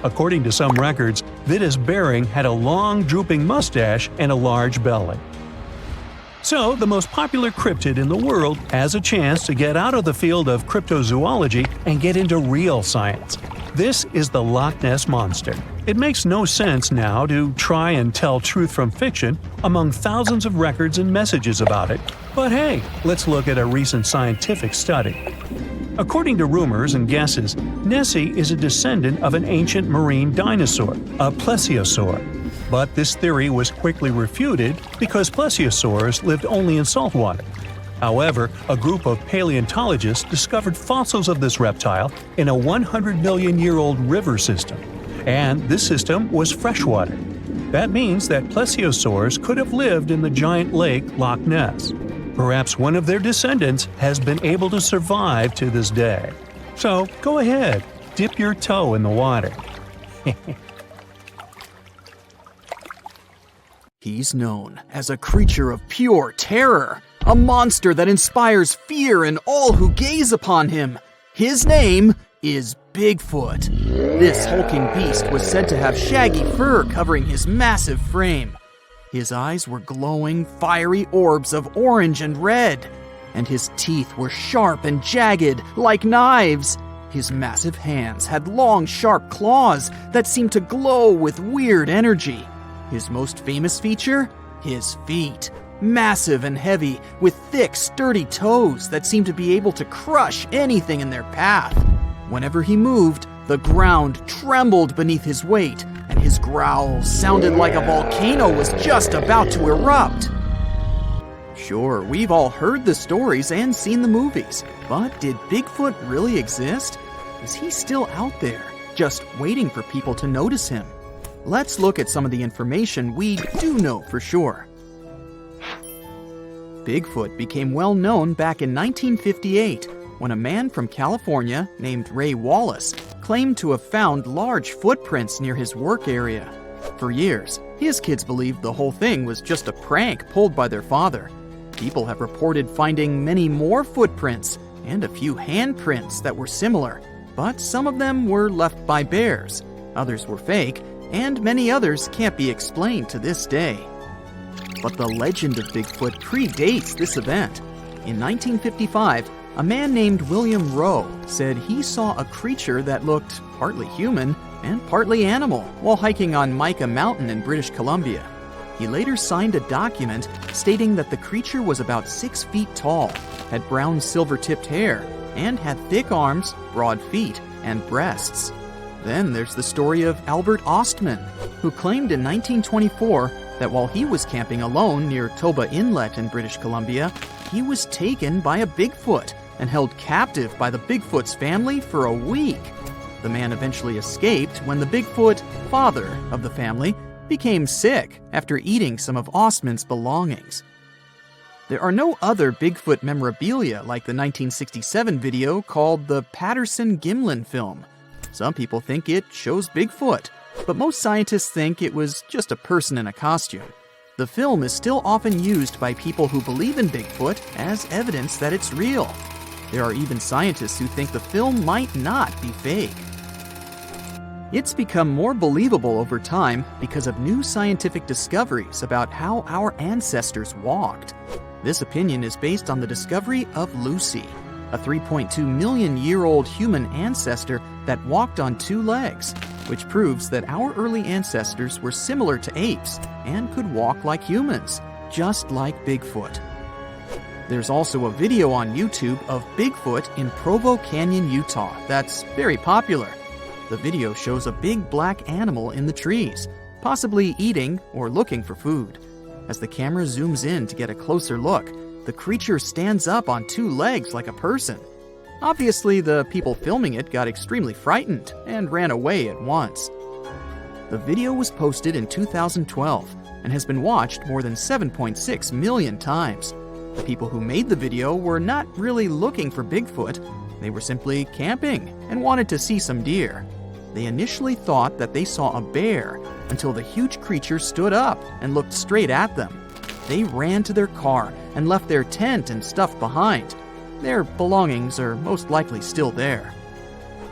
According to some records, Vitus Bering had a long, drooping mustache and a large belly. So, the most popular cryptid in the world has a chance to get out of the field of cryptozoology and get into real science. This is the Loch Ness Monster. It makes no sense now to try and tell truth from fiction among thousands of records and messages about it. But hey, let's look at a recent scientific study. According to rumors and guesses, Nessie is a descendant of an ancient marine dinosaur, a plesiosaur. But this theory was quickly refuted because plesiosaurs lived only in saltwater. However, a group of paleontologists discovered fossils of this reptile in a 100-million-year-old river system. And this system was freshwater. That means that plesiosaurs could have lived in the giant lake Loch Ness. Perhaps one of their descendants has been able to survive to this day. So go ahead, dip your toe in the water. He's known as a creature of pure terror, a monster that inspires fear in all who gaze upon him. His name is Bigfoot. This hulking beast was said to have shaggy fur covering his massive frame. His eyes were glowing, fiery orbs of orange and red, and his teeth were sharp and jagged like knives. His massive hands had long, sharp claws that seemed to glow with weird energy. His most famous feature? His feet. Massive and heavy, with thick, sturdy toes that seemed to be able to crush anything in their path. Whenever he moved, the ground trembled beneath his weight, and his growls sounded like a volcano was just about to erupt. Sure, we've all heard the stories and seen the movies, but did Bigfoot really exist? Is he still out there, just waiting for people to notice him? Let's look at some of the information we do know for sure. Bigfoot became well known back in 1958 when a man from California named Ray Wallace claimed to have found large footprints near his work area. For years, his kids believed the whole thing was just a prank pulled by their father. People have reported finding many more footprints and a few handprints that were similar, but some of them were left by bears, others were fake, and many others can't be explained to this day. But the legend of Bigfoot predates this event. In 1955, a man named William Rowe said he saw a creature that looked partly human and partly animal while hiking on Mica Mountain in British Columbia. He later signed a document stating that the creature was about 6 feet tall, had brown silver-tipped hair, and had thick arms, broad feet, and breasts. Then there's the story of Albert Ostman, who claimed in 1924 that while he was camping alone near Toba Inlet in British Columbia, he was taken by a Bigfoot and held captive by the Bigfoot's family for a week. The man eventually escaped when the Bigfoot, father of the family, became sick after eating some of Ostman's belongings. There are no other Bigfoot memorabilia like the 1967 video called the Patterson-Gimlin film. Some people think it shows Bigfoot, but most scientists think it was just a person in a costume. The film is still often used by people who believe in Bigfoot as evidence that it's real. There are even scientists who think the film might not be fake. It's become more believable over time because of new scientific discoveries about how our ancestors walked. This opinion is based on the discovery of Lucy, a 3.2 million year old human ancestor that walked on 2 legs, which proves that our early ancestors were similar to apes and could walk like humans, just like Bigfoot. There's also a video on YouTube of Bigfoot in Provo Canyon, Utah that's very popular. The video shows a big black animal in the trees, possibly eating or looking for food. As the camera zooms in to get a closer look, the creature stands up on 2 legs like a person. Obviously, the people filming it got extremely frightened and ran away at once. The video was posted in 2012 and has been watched more than 7.6 million times. The people who made the video were not really looking for Bigfoot. They were simply camping and wanted to see some deer. They initially thought that they saw a bear until the huge creature stood up and looked straight at them. They ran to their car and left their tent and stuff behind. Their belongings are most likely still there.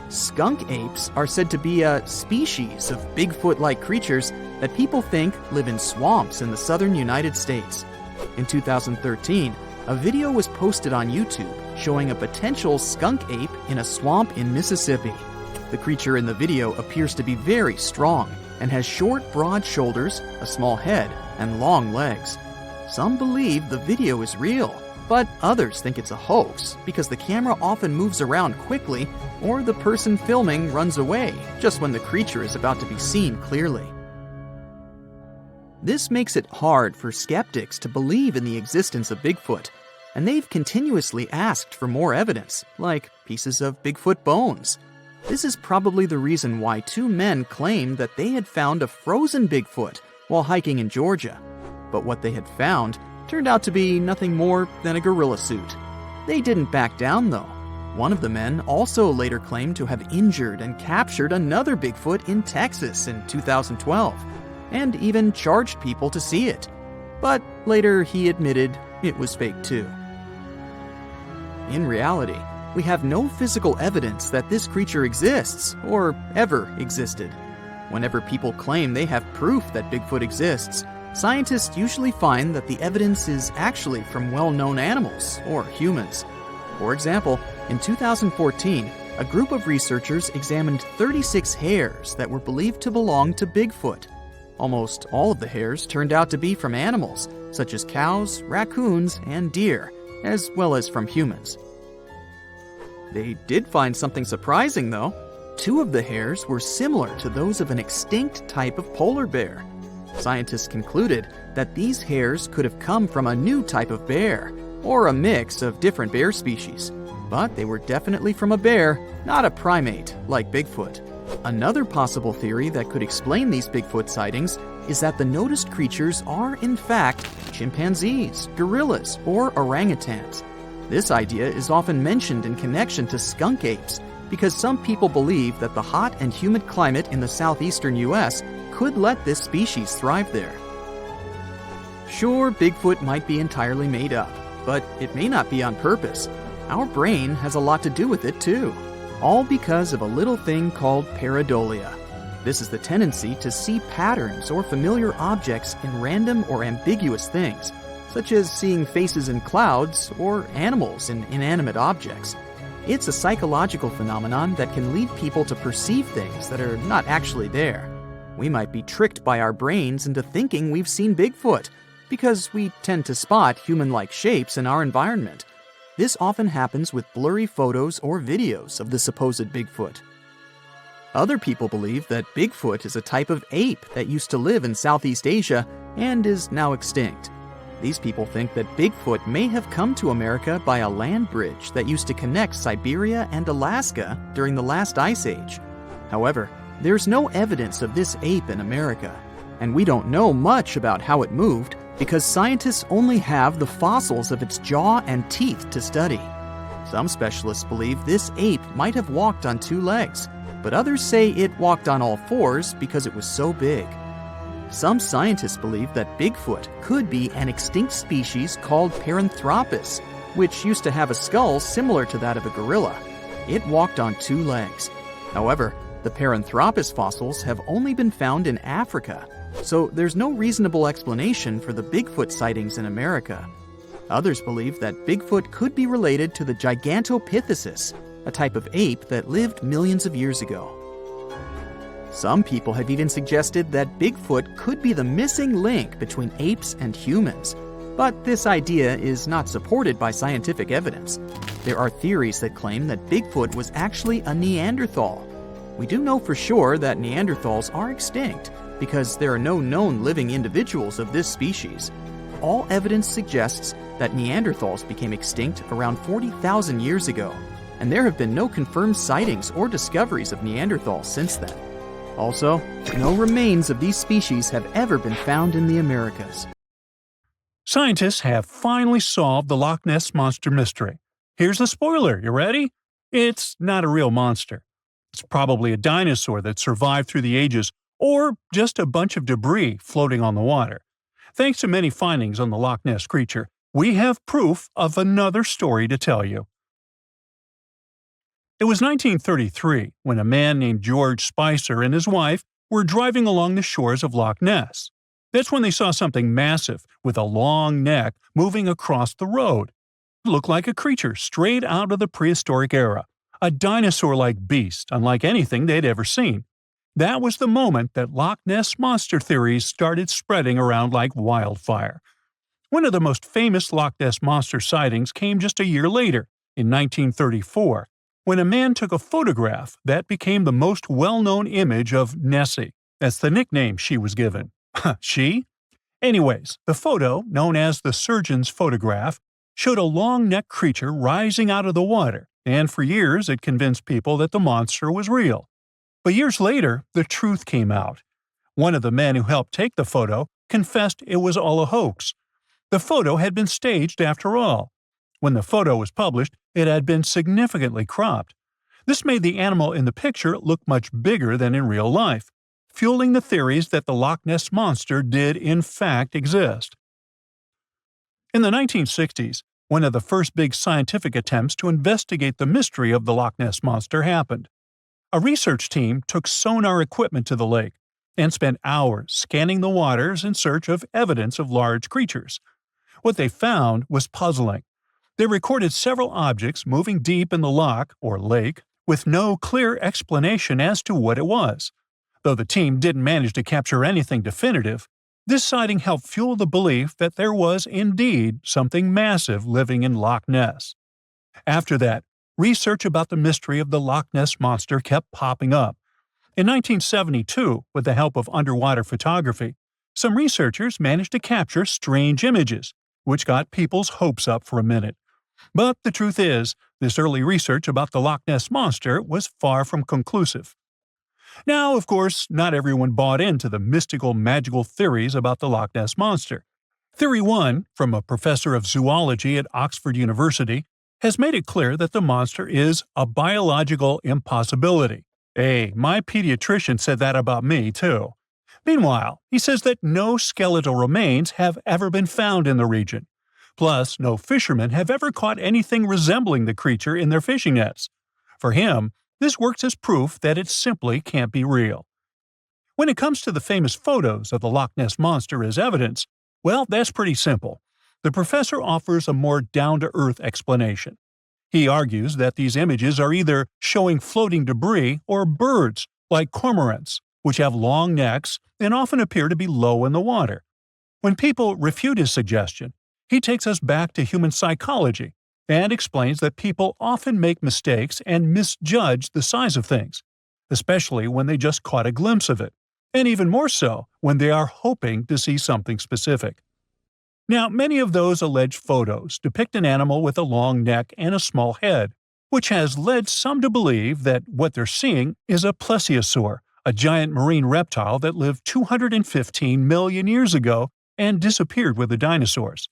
Skunk apes are said to be a species of Bigfoot-like creatures that people think live in swamps in the southern United States. In 2013, a video was posted on YouTube showing a potential skunk ape in a swamp in Mississippi. The creature in the video appears to be very strong and has short, broad shoulders, a small head, and long legs. Some believe the video is real, but others think it's a hoax because the camera often moves around quickly or the person filming runs away just when the creature is about to be seen clearly. This makes it hard for skeptics to believe in the existence of Bigfoot, and they've continuously asked for more evidence, like pieces of Bigfoot bones. This is probably the reason why 2 men claimed that they had found a frozen Bigfoot while hiking in Georgia. But what they had found turned out to be nothing more than a gorilla suit. They didn't back down, though. One of the men also later claimed to have injured and captured another Bigfoot in Texas in 2012, and even charged people to see it. But later he admitted it was fake too. In reality, we have no physical evidence that this creature exists or ever existed. Whenever people claim they have proof that Bigfoot exists, scientists usually find that the evidence is actually from well-known animals or humans. For example, in 2014, a group of researchers examined 36 hairs that were believed to belong to Bigfoot. Almost all of the hairs turned out to be from animals, such as cows, raccoons, and deer, as well as from humans. They did find something surprising, though. 2 of the hairs were similar to those of an extinct type of polar bear. Scientists concluded that these hairs could have come from a new type of bear, or a mix of different bear species. But they were definitely from a bear, not a primate like Bigfoot. Another possible theory that could explain these Bigfoot sightings is that the noticed creatures are, in fact, chimpanzees, gorillas, or orangutans. This idea is often mentioned in connection to skunk apes because some people believe that the hot and humid climate in the southeastern U.S. could let this species thrive there. Sure, Bigfoot might be entirely made up, but it may not be on purpose. Our brain has a lot to do with it too, all because of a little thing called pareidolia. This is the tendency to see patterns or familiar objects in random or ambiguous things, such as seeing faces in clouds or animals in inanimate objects. It's a psychological phenomenon that can lead people to perceive things that are not actually there. We might be tricked by our brains into thinking we've seen Bigfoot, because we tend to spot human-like shapes in our environment. This often happens with blurry photos or videos of the supposed Bigfoot. Other people believe that Bigfoot is a type of ape that used to live in Southeast Asia and is now extinct. These people think that Bigfoot may have come to America by a land bridge that used to connect Siberia and Alaska during the last ice age. However, there's no evidence of this ape in America, and we don't know much about how it moved because scientists only have the fossils of its jaw and teeth to study. Some specialists believe this ape might have walked on two legs, but others say it walked on all fours because it was so big. Some scientists believe that Bigfoot could be an extinct species called Paranthropus, which used to have a skull similar to that of a gorilla. It walked on two legs. However, the Paranthropus fossils have only been found in Africa, so there's no reasonable explanation for the Bigfoot sightings in America. Others believe that Bigfoot could be related to the Gigantopithecus, a type of ape that lived millions of years ago. Some people have even suggested that Bigfoot could be the missing link between apes and humans, but this idea is not supported by scientific evidence. There are theories that claim that Bigfoot was actually a Neanderthal. We do know for sure that Neanderthals are extinct because there are no known living individuals of this species. All evidence suggests that Neanderthals became extinct around 40,000 years ago, and there have been no confirmed sightings or discoveries of Neanderthals since then. Also, no remains of these species have ever been found in the Americas. Scientists have finally solved the Loch Ness Monster mystery. Here's the spoiler, you ready? It's not a real monster. It's probably a dinosaur that survived through the ages, or just a bunch of debris floating on the water. Thanks to many findings on the Loch Ness creature, we have proof of another story to tell you. It was 1933 when a man named George Spicer and his wife were driving along the shores of Loch Ness. That's when they saw something massive with a long neck moving across the road. It looked like a creature straight out of the prehistoric era, a dinosaur-like beast unlike anything they'd ever seen. That was the moment that Loch Ness Monster theories started spreading around like wildfire. One of the most famous Loch Ness Monster sightings came just a year later, in 1934, when a man took a photograph that became the most well-known image of Nessie. That's the nickname she was given. She? Anyways, the photo, known as the surgeon's photograph, showed a long-necked creature rising out of the water, and for years it convinced people that the monster was real. But years later, the truth came out. One of the men who helped take the photo confessed it was all a hoax. The photo had been staged after all. When the photo was published, it had been significantly cropped. This made the animal in the picture look much bigger than in real life, fueling the theories that the Loch Ness Monster did in fact exist. In the 1960s, one of the first big scientific attempts to investigate the mystery of the Loch Ness Monster happened. A research team took sonar equipment to the lake and spent hours scanning the waters in search of evidence of large creatures. What they found was puzzling. They recorded several objects moving deep in the loch, or lake, with no clear explanation as to what it was. Though the team didn't manage to capture anything definitive, this sighting helped fuel the belief that there was indeed something massive living in Loch Ness. After that, research about the mystery of the Loch Ness Monster kept popping up. In 1972, with the help of underwater photography, some researchers managed to capture strange images, which got people's hopes up for a minute. But the truth is, this early research about the Loch Ness Monster was far from conclusive. Now, of course, not everyone bought into the mystical, magical theories about the Loch Ness Monster. Theory 1, from a professor of zoology at Oxford University, has made it clear that the monster is a biological impossibility. Hey, my pediatrician said that about me, too. Meanwhile, he says that no skeletal remains have ever been found in the region. Plus, no fishermen have ever caught anything resembling the creature in their fishing nets. For him, this works as proof that it simply can't be real. When it comes to the famous photos of the Loch Ness Monster as evidence, well, that's pretty simple. The professor offers a more down-to-earth explanation. He argues that these images are either showing floating debris or birds, like cormorants, which have long necks and often appear to be low in the water. When people refute his suggestion, he takes us back to human psychology and explains that people often make mistakes and misjudge the size of things, especially when they just caught a glimpse of it, and even more so when they are hoping to see something specific. Now, many of those alleged photos depict an animal with a long neck and a small head, which has led some to believe that what they're seeing is a plesiosaur, a giant marine reptile that lived 215 million years ago and disappeared with the dinosaurs.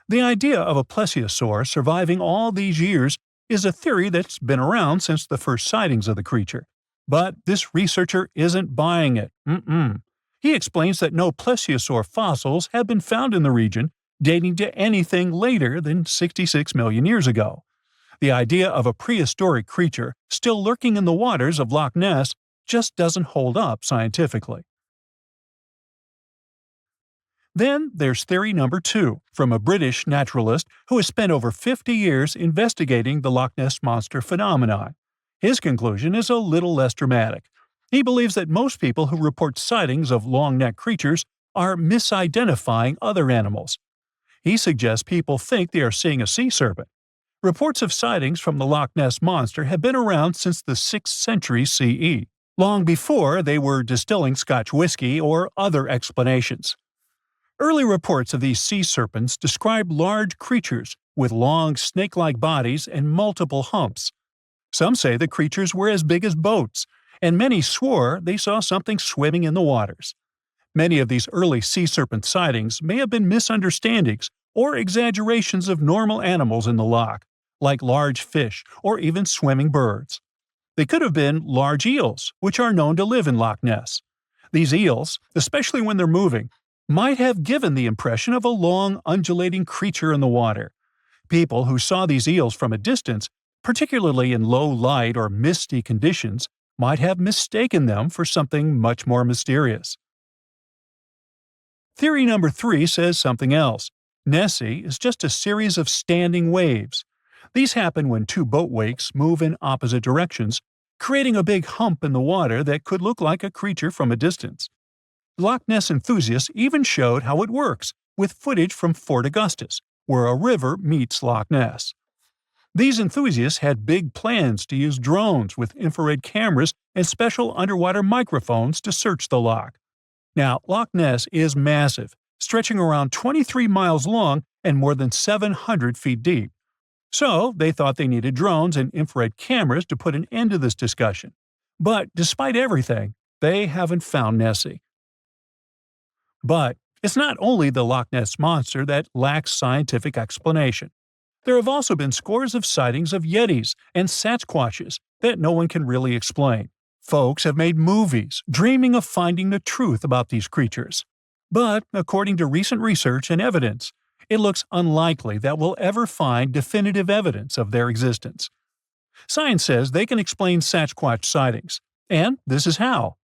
The idea of a plesiosaur surviving all these years is a theory that's been around since the first sightings of the creature. But this researcher isn't buying it. He explains that no plesiosaur fossils have been found in the region dating to anything later than 66 million years ago. The idea of a prehistoric creature still lurking in the waters of Loch Ness just doesn't hold up scientifically. Then there's theory number 2, from a British naturalist who has spent over 50 years investigating the Loch Ness Monster phenomenon. His conclusion is a little less dramatic. He believes that most people who report sightings of long-necked creatures are misidentifying other animals. He suggests people think they are seeing a sea serpent. Reports of sightings from the Loch Ness Monster have been around since the 6th century CE, long before they were distilling Scotch whiskey or other explanations. Early reports of these sea serpents describe large creatures with long snake-like bodies and multiple humps. Some say the creatures were as big as boats, and many swore they saw something swimming in the waters. Many of these early sea serpent sightings may have been misunderstandings or exaggerations of normal animals in the loch, like large fish or even swimming birds. They could have been large eels, which are known to live in Loch Ness. These eels, especially when they're moving, might have given the impression of a long, undulating creature in the water. People who saw these eels from a distance, particularly in low light or misty conditions, might have mistaken them for something much more mysterious. Theory number 3 says something else. Nessie is just a series of standing waves. These happen when two boat wakes move in opposite directions, creating a big hump in the water that could look like a creature from a distance. Loch Ness enthusiasts even showed how it works, with footage from Fort Augustus, where a river meets Loch Ness. These enthusiasts had big plans to use drones with infrared cameras and special underwater microphones to search the loch. Now, Loch Ness is massive, stretching around 23 miles long and more than 700 feet deep. So, they thought they needed drones and infrared cameras to put an end to this discussion. But despite everything, they haven't found Nessie. But it's not only the Loch Ness Monster that lacks scientific explanation. There have also been scores of sightings of Yetis and Sasquatches that no one can really explain. Folks have made movies, dreaming of finding the truth about these creatures. But, according to recent research and evidence, it looks unlikely that we'll ever find definitive evidence of their existence. Science says they can explain Sasquatch sightings, and this is how.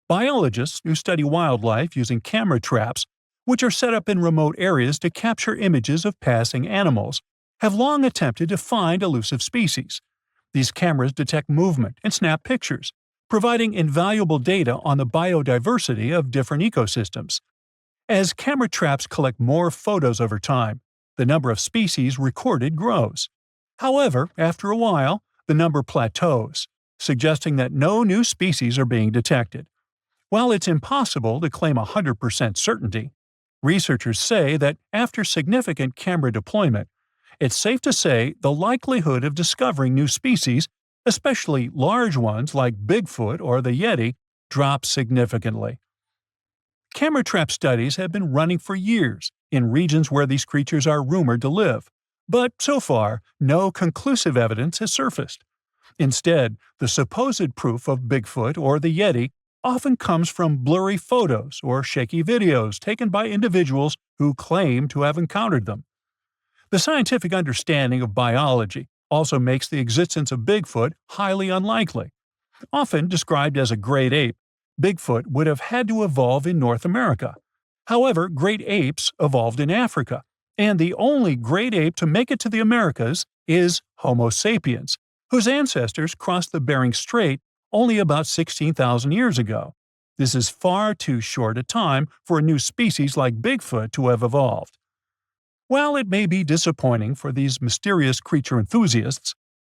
Biologists who study wildlife using camera traps, which are set up in remote areas to capture images of passing animals, have long attempted to find elusive species. These cameras detect movement and snap pictures, providing invaluable data on the biodiversity of different ecosystems. As camera traps collect more photos over time, the number of species recorded grows. However, after a while, the number plateaus, suggesting that no new species are being detected. While it's impossible to claim 100% certainty, researchers say that after significant camera deployment, it's safe to say the likelihood of discovering new species, especially large ones like Bigfoot or the Yeti, drops significantly. Camera trap studies have been running for years in regions where these creatures are rumored to live, but so far, no conclusive evidence has surfaced. Instead, the supposed proof of Bigfoot or the Yeti often comes from blurry photos or shaky videos taken by individuals who claim to have encountered them. The scientific understanding of biology also makes the existence of Bigfoot highly unlikely. Often described as a great ape, Bigfoot would have had to evolve in North America. However, great apes evolved in Africa, and the only great ape to make it to the Americas is Homo sapiens, whose ancestors crossed the Bering Strait only about 16,000 years ago. This is far too short a time for a new species like Bigfoot to have evolved. While it may be disappointing for these mysterious creature enthusiasts,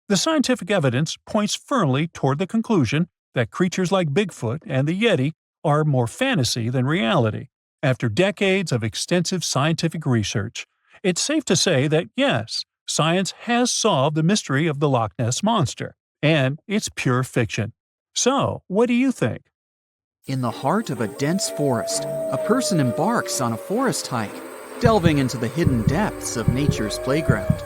the scientific evidence points firmly toward the conclusion that creatures like Bigfoot and the Yeti are more fantasy than reality. After decades of extensive scientific research, it's safe to say that yes, science has solved the mystery of the Loch Ness Monster, and it's pure fiction. So, what do you think? In the heart of a dense forest, a person embarks on a forest hike, delving into the hidden depths of nature's playground.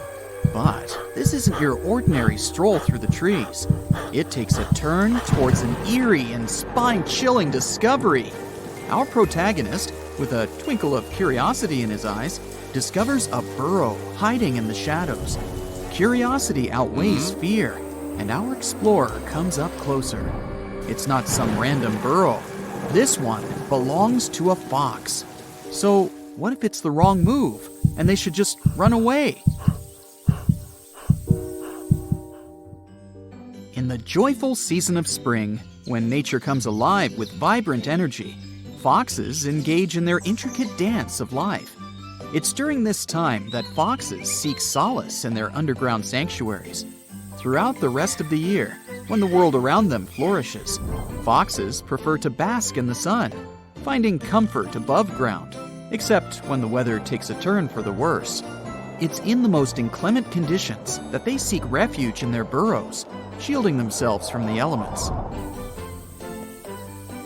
But this isn't your ordinary stroll through the trees. It takes a turn towards an eerie and spine-chilling discovery. Our protagonist, with a twinkle of curiosity in his eyes, discovers a burrow hiding in the shadows. Curiosity outweighs fear, and our explorer comes up closer. It's not some random burrow. This one belongs to a fox. So, what if it's the wrong move, and they should just run away? In the joyful season of spring, when nature comes alive with vibrant energy, foxes engage in their intricate dance of life. It's during this time that foxes seek solace in their underground sanctuaries. Throughout the rest of the year, when the world around them flourishes, foxes prefer to bask in the sun, finding comfort above ground, except when the weather takes a turn for the worse. It's in the most inclement conditions that they seek refuge in their burrows, shielding themselves from the elements.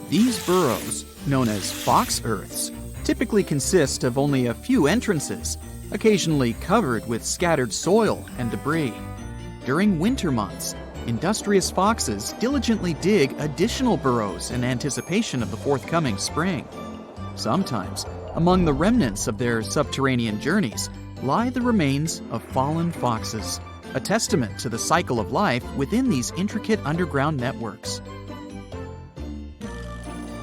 These burrows, known as fox earths, typically consist of only a few entrances, occasionally covered with scattered soil and debris. During winter months, industrious foxes diligently dig additional burrows in anticipation of the forthcoming spring. Sometimes, among the remnants of their subterranean journeys, lie the remains of fallen foxes, a testament to the cycle of life within these intricate underground networks.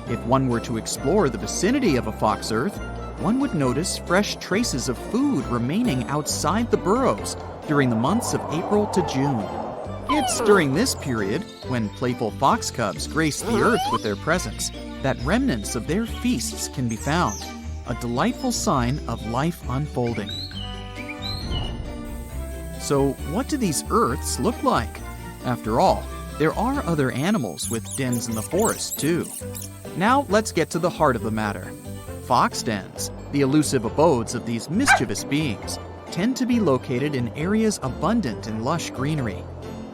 If one were to explore the vicinity of a fox earth, one would notice fresh traces of food remaining outside the burrows during the months of April to June. It's during this period, when playful fox cubs grace the earth with their presence, that remnants of their feasts can be found, a delightful sign of life unfolding. So, what do these earths look like? After all, there are other animals with dens in the forest, too. Now, let's get to the heart of the matter. Fox dens, the elusive abodes of these mischievous beings, tend to be located in areas abundant in lush greenery.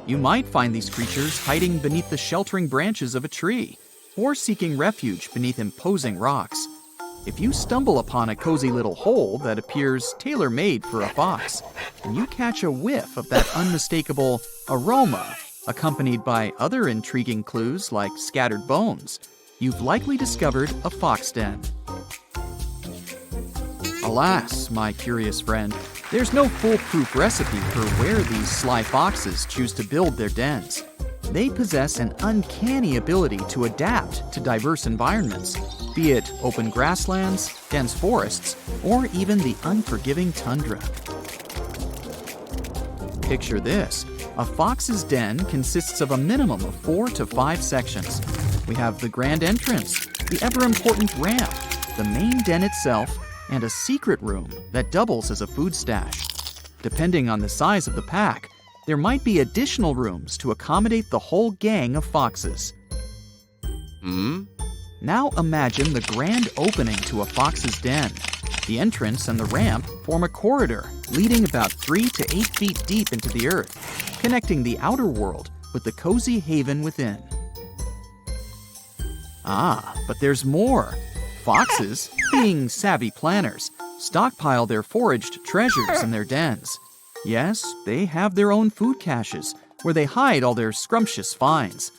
You might find these creatures hiding beneath the sheltering branches of a tree, or seeking refuge beneath imposing rocks. If you stumble upon a cozy little hole that appears tailor-made for a fox, and you catch a whiff of that unmistakable aroma, accompanied by other intriguing clues like scattered bones, you've likely discovered a fox den. Alas, my curious friend, there's no foolproof recipe for where these sly foxes choose to build their dens. They possess an uncanny ability to adapt to diverse environments, be it open grasslands, dense forests, or even the unforgiving tundra. Picture this. A fox's den consists of a minimum of 4 to 5 sections. We have the grand entrance, the ever-important ramp, the main den itself, and a secret room that doubles as a food stash. Depending on the size of the pack, there might be additional rooms to accommodate the whole gang of foxes. Now imagine the grand opening to a fox's den. The entrance and the ramp form a corridor leading about 3 to 8 feet deep into the earth, connecting the outer world with the cozy haven within. But there's more. Foxes, being savvy planners, stockpile their foraged treasures in their dens. Yes, they have their own food caches where they hide all their scrumptious finds.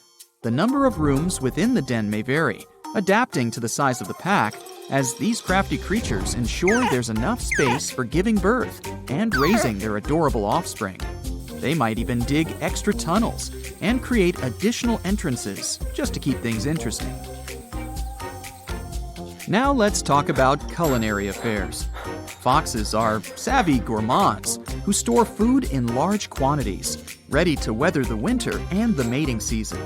The number of rooms within the den may vary, adapting to the size of the pack, as these crafty creatures ensure there's enough space for giving birth and raising their adorable offspring. They might even dig extra tunnels and create additional entrances just to keep things interesting. Now let's talk about culinary affairs. Foxes are savvy gourmands who store food in large quantities, ready to weather the winter and the mating season.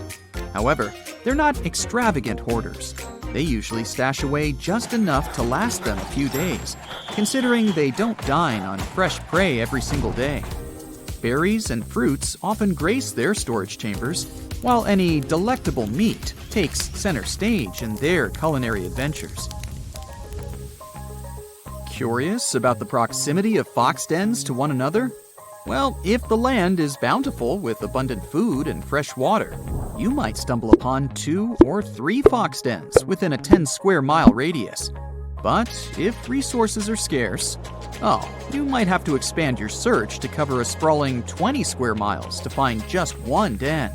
However, they're not extravagant hoarders. They usually stash away just enough to last them a few days, considering they don't dine on fresh prey every single day. Berries and fruits often grace their storage chambers, while any delectable meat takes center stage in their culinary adventures. Curious about the proximity of fox dens to one another? Well, if the land is bountiful with abundant food and fresh water, you might stumble upon 2 or 3 fox dens within a 10-square-mile radius. But if resources are scarce, you might have to expand your search to cover a sprawling 20 square miles to find just one den.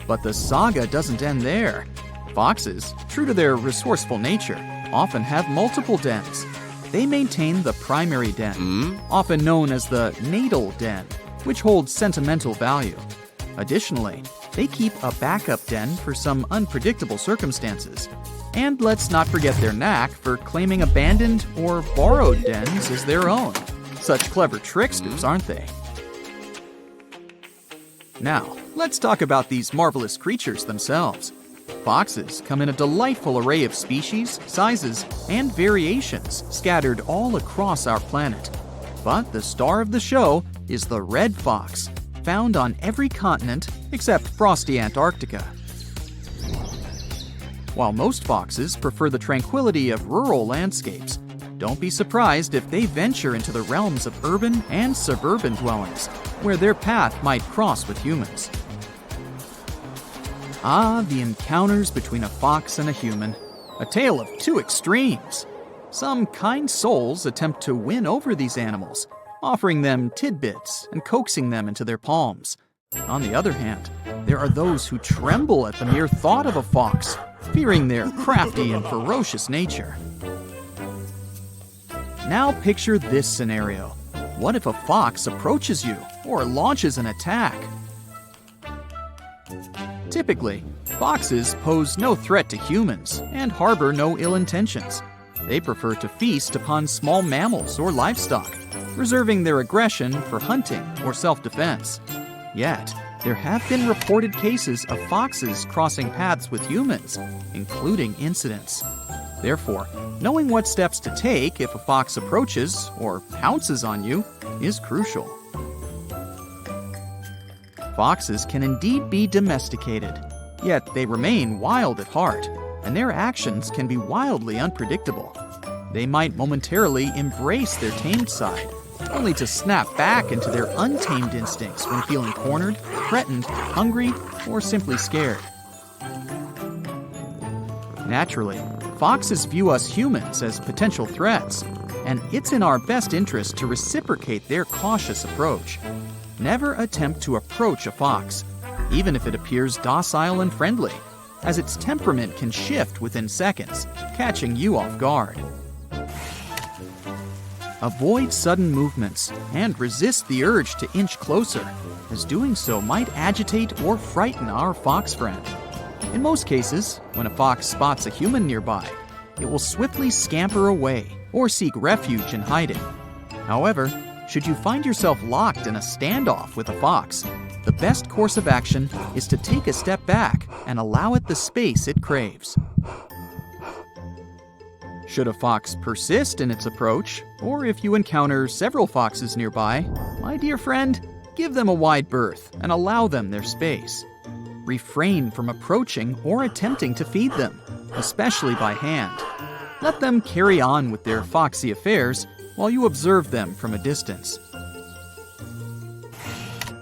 But the saga doesn't end there. Foxes, true to their resourceful nature, often have multiple dens. They maintain the primary den, often known as the natal den, which holds sentimental value. Additionally, they keep a backup den for some unpredictable circumstances. And let's not forget their knack for claiming abandoned or borrowed dens as their own. Such clever tricksters, aren't they? Now, let's talk about these marvelous creatures themselves. Foxes come in a delightful array of species, sizes, and variations scattered all across our planet. But the star of the show is the red fox, found on every continent except frosty Antarctica. While most foxes prefer the tranquility of rural landscapes, don't be surprised if they venture into the realms of urban and suburban dwellings, where their path might cross with humans. The encounters between a fox and a human, a tale of 2 extremes. Some kind souls attempt to win over these animals, offering them tidbits and coaxing them into their palms. On the other hand, there are those who tremble at the mere thought of a fox, fearing their crafty and ferocious nature. Now picture this scenario. What if a fox approaches you or launches an attack? Typically, foxes pose no threat to humans and harbor no ill intentions. They prefer to feast upon small mammals or livestock, reserving their aggression for hunting or self-defense. Yet, there have been reported cases of foxes crossing paths with humans, including incidents. Therefore, knowing what steps to take if a fox approaches or pounces on you is crucial. Foxes can indeed be domesticated, yet they remain wild at heart, and their actions can be wildly unpredictable. They might momentarily embrace their tamed side, only to snap back into their untamed instincts when feeling cornered, threatened, hungry, or simply scared. Naturally, foxes view us humans as potential threats, and it's in our best interest to reciprocate their cautious approach. Never attempt to approach a fox, even if it appears docile and friendly, as its temperament can shift within seconds, catching you off guard. Avoid sudden movements and resist the urge to inch closer, as doing so might agitate or frighten our fox friend. In most cases, when a fox spots a human nearby, it will swiftly scamper away or seek refuge in hiding. However, should you find yourself locked in a standoff with a fox, the best course of action is to take a step back and allow it the space it craves. Should a fox persist in its approach, or if you encounter several foxes nearby, my dear friend, give them a wide berth and allow them their space. refrain from approaching or attempting to feed them, especially by hand. Let them carry on with their foxy affairs while you observe them from a distance.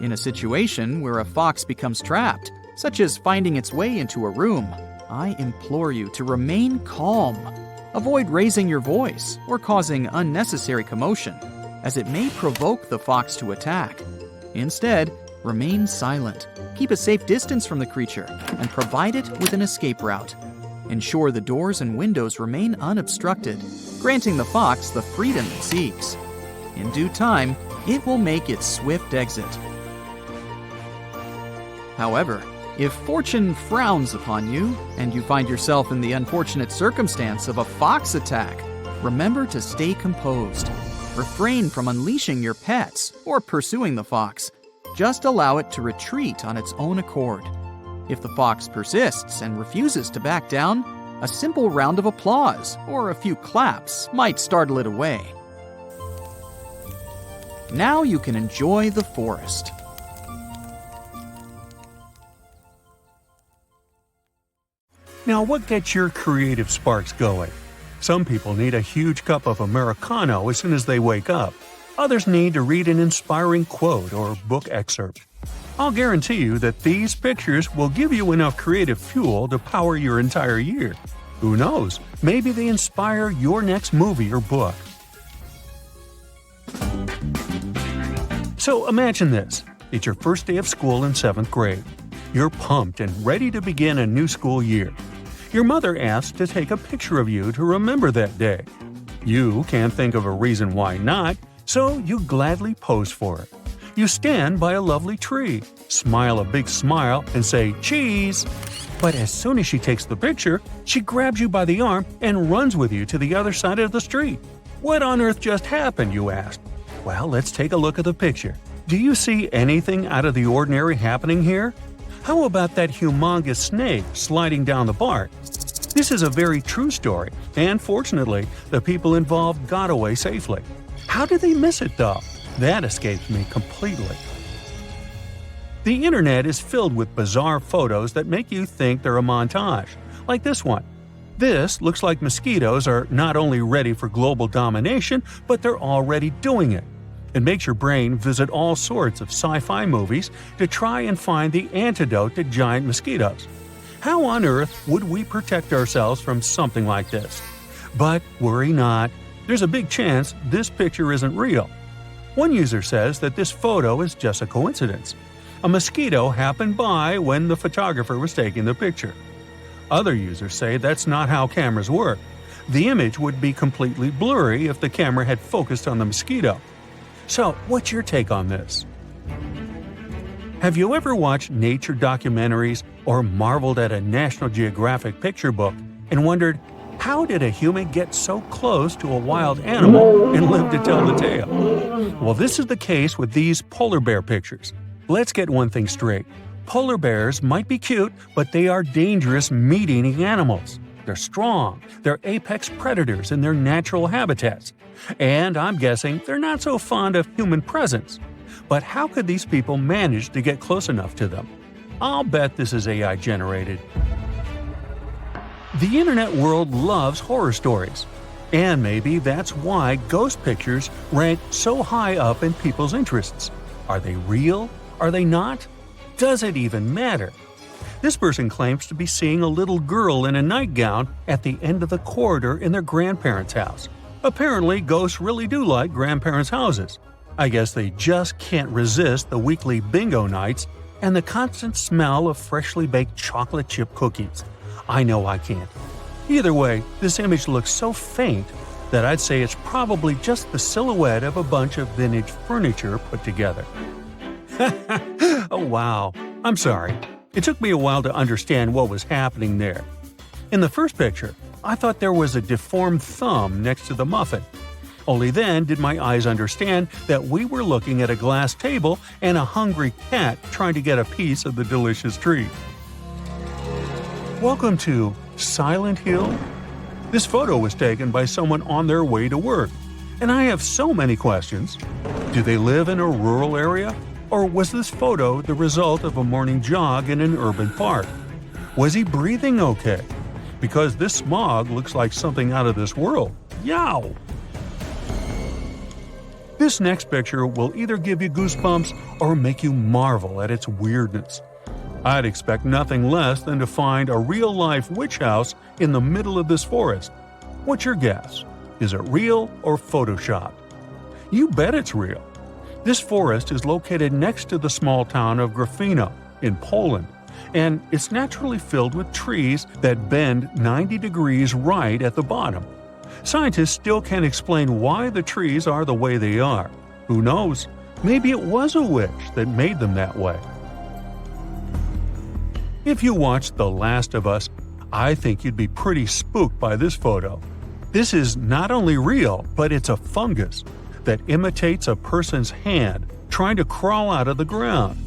In a situation where a fox becomes trapped, such as finding its way into a room, I implore you to remain calm. Avoid raising your voice or causing unnecessary commotion, as it may provoke the fox to attack. Instead, remain silent, keep a safe distance from the creature, and provide it with an escape route. Ensure the doors and windows remain unobstructed, granting the fox the freedom it seeks. In due time, it will make its swift exit. However, if fortune frowns upon you and you find yourself in the unfortunate circumstance of a fox attack, remember to stay composed. Refrain from unleashing your pets or pursuing the fox. Just allow it to retreat on its own accord. If the fox persists and refuses to back down, a simple round of applause or a few claps might startle it away. Now you can enjoy the forest. Now, what gets your creative sparks going? Some people need a huge cup of Americano as soon as they wake up. Others need to read an inspiring quote or book excerpt. I'll guarantee you that these pictures will give you enough creative fuel to power your entire year. Who knows? Maybe they inspire your next movie or book. So imagine this. It's your first day of school in 7th grade. You're pumped and ready to begin a new school year. Your mother asks to take a picture of you to remember that day. You can't think of a reason why not, so you gladly pose for it. You stand by a lovely tree, smile a big smile, and say, "Cheese!" But as soon as she takes the picture, she grabs you by the arm and runs with you to the other side of the street. What on earth just happened, you ask? Well, let's take a look at the picture. Do you see anything out of the ordinary happening here? How about that humongous snake sliding down the bark? This is a very true story, and fortunately, the people involved got away safely. How did they miss it, though? That escapes me completely. The internet is filled with bizarre photos that make you think they're a montage, like this one. This looks like mosquitoes are not only ready for global domination, but they're already doing it. It makes your brain visit all sorts of sci-fi movies to try and find the antidote to giant mosquitoes. How on earth would we protect ourselves from something like this? But worry not. There's a big chance this picture isn't real. One user says that this photo is just a coincidence. A mosquito happened by when the photographer was taking the picture. Other users say that's not how cameras work. The image would be completely blurry if the camera had focused on the mosquito. So, what's your take on this? Have you ever watched nature documentaries or marveled at a National Geographic picture book and wondered, how did a human get so close to a wild animal and live to tell the tale? Well, this is the case with these polar bear pictures. Let's get one thing straight. Polar bears might be cute, but they are dangerous meat-eating animals. They're strong, they're apex predators in their natural habitats. And I'm guessing they're not so fond of human presence. But how could these people manage to get close enough to them? I'll bet this is AI generated. The internet world loves horror stories. And maybe that's why ghost pictures rank so high up in people's interests. Are they real? Are they not? Does it even matter? This person claims to be seeing a little girl in a nightgown at the end of the corridor in their grandparents' house. Apparently, ghosts really do like grandparents' houses. I guess they just can't resist the weekly bingo nights and the constant smell of freshly baked chocolate chip cookies. I know I can't. Either way, this image looks so faint that I'd say it's probably just the silhouette of a bunch of vintage furniture put together. Oh wow, I'm sorry. It took me a while to understand what was happening there. In the first picture, I thought there was a deformed thumb next to the muffin. Only then did my eyes understand that we were looking at a glass table and a hungry cat trying to get a piece of the delicious treat. Welcome to Silent Hill. This photo was taken by someone on their way to work, and I have so many questions. Do they live in a rural area? Or was this photo the result of a morning jog in an urban park? Was he breathing okay? Because this smog looks like something out of this world. Yow! This next picture will either give you goosebumps or make you marvel at its weirdness. I'd expect nothing less than to find a real-life witch house in the middle of this forest. What's your guess? Is it real or photoshopped? You bet it's real. This forest is located next to the small town of Grafino in Poland, and it's naturally filled with trees that bend 90 degrees right at the bottom. Scientists still can't explain why the trees are the way they are. Who knows? Maybe it was a witch that made them that way. If you watched The Last of Us, I think you'd be pretty spooked by this photo. This is not only real, but it's a fungus that imitates a person's hand trying to crawl out of the ground.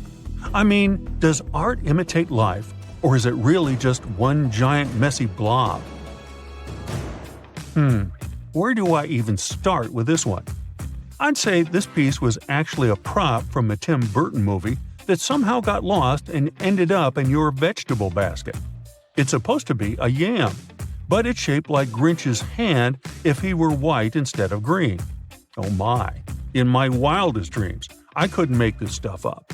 I mean, does art imitate life, or is it really just one giant messy blob? Where do I even start with this one? I'd say this piece was actually a prop from a Tim Burton movie that somehow got lost and ended up in your vegetable basket. It's supposed to be a yam, but it's shaped like Grinch's hand if he were white instead of green. Oh my, in my wildest dreams, I couldn't make this stuff up.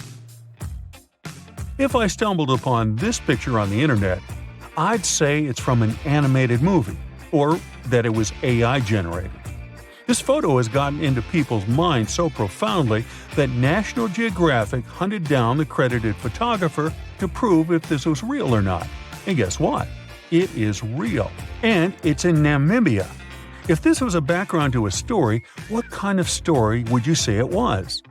If I stumbled upon this picture on the internet, I'd say it's from an animated movie, or that it was AI generated. This photo has gotten into people's minds so profoundly that National Geographic hunted down the credited photographer to prove if this was real or not. And guess what? It is real. And it's in Namibia. If this was a background to a story, what kind of story would you say it was?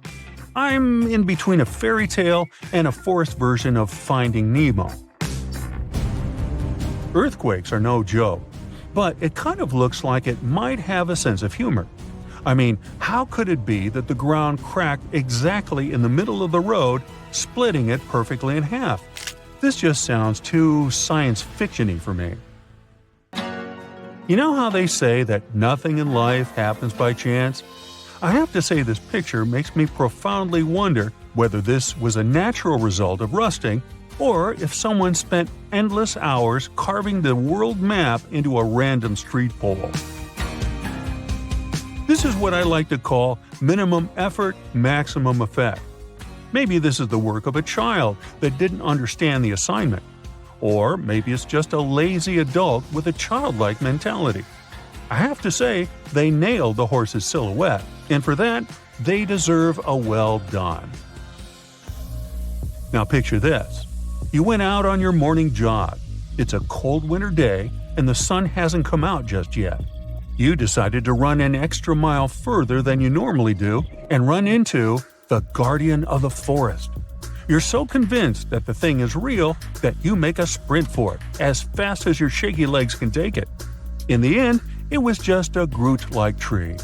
I'm in between a fairy tale and a forest version of Finding Nemo. Earthquakes are no joke, but it kind of looks like it might have a sense of humor. I mean, how could it be that the ground cracked exactly in the middle of the road, splitting it perfectly in half? This just sounds too science fiction-y for me. You know how they say that nothing in life happens by chance? I have to say this picture makes me profoundly wonder whether this was a natural result of rusting, or if someone spent endless hours carving the world map into a random street pole. This is what I like to call minimum effort, maximum effect. Maybe this is the work of a child that didn't understand the assignment. Or maybe it's just a lazy adult with a childlike mentality. I have to say, they nailed the horse's silhouette, and for that, they deserve a well done. Now picture this. You went out on your morning jog. It's a cold winter day, and the sun hasn't come out just yet. You decided to run an extra mile further than you normally do and run into the guardian of the forest. You're so convinced that the thing is real that you make a sprint for it as fast as your shaky legs can take it. In the end, it was just a Groot-like tree.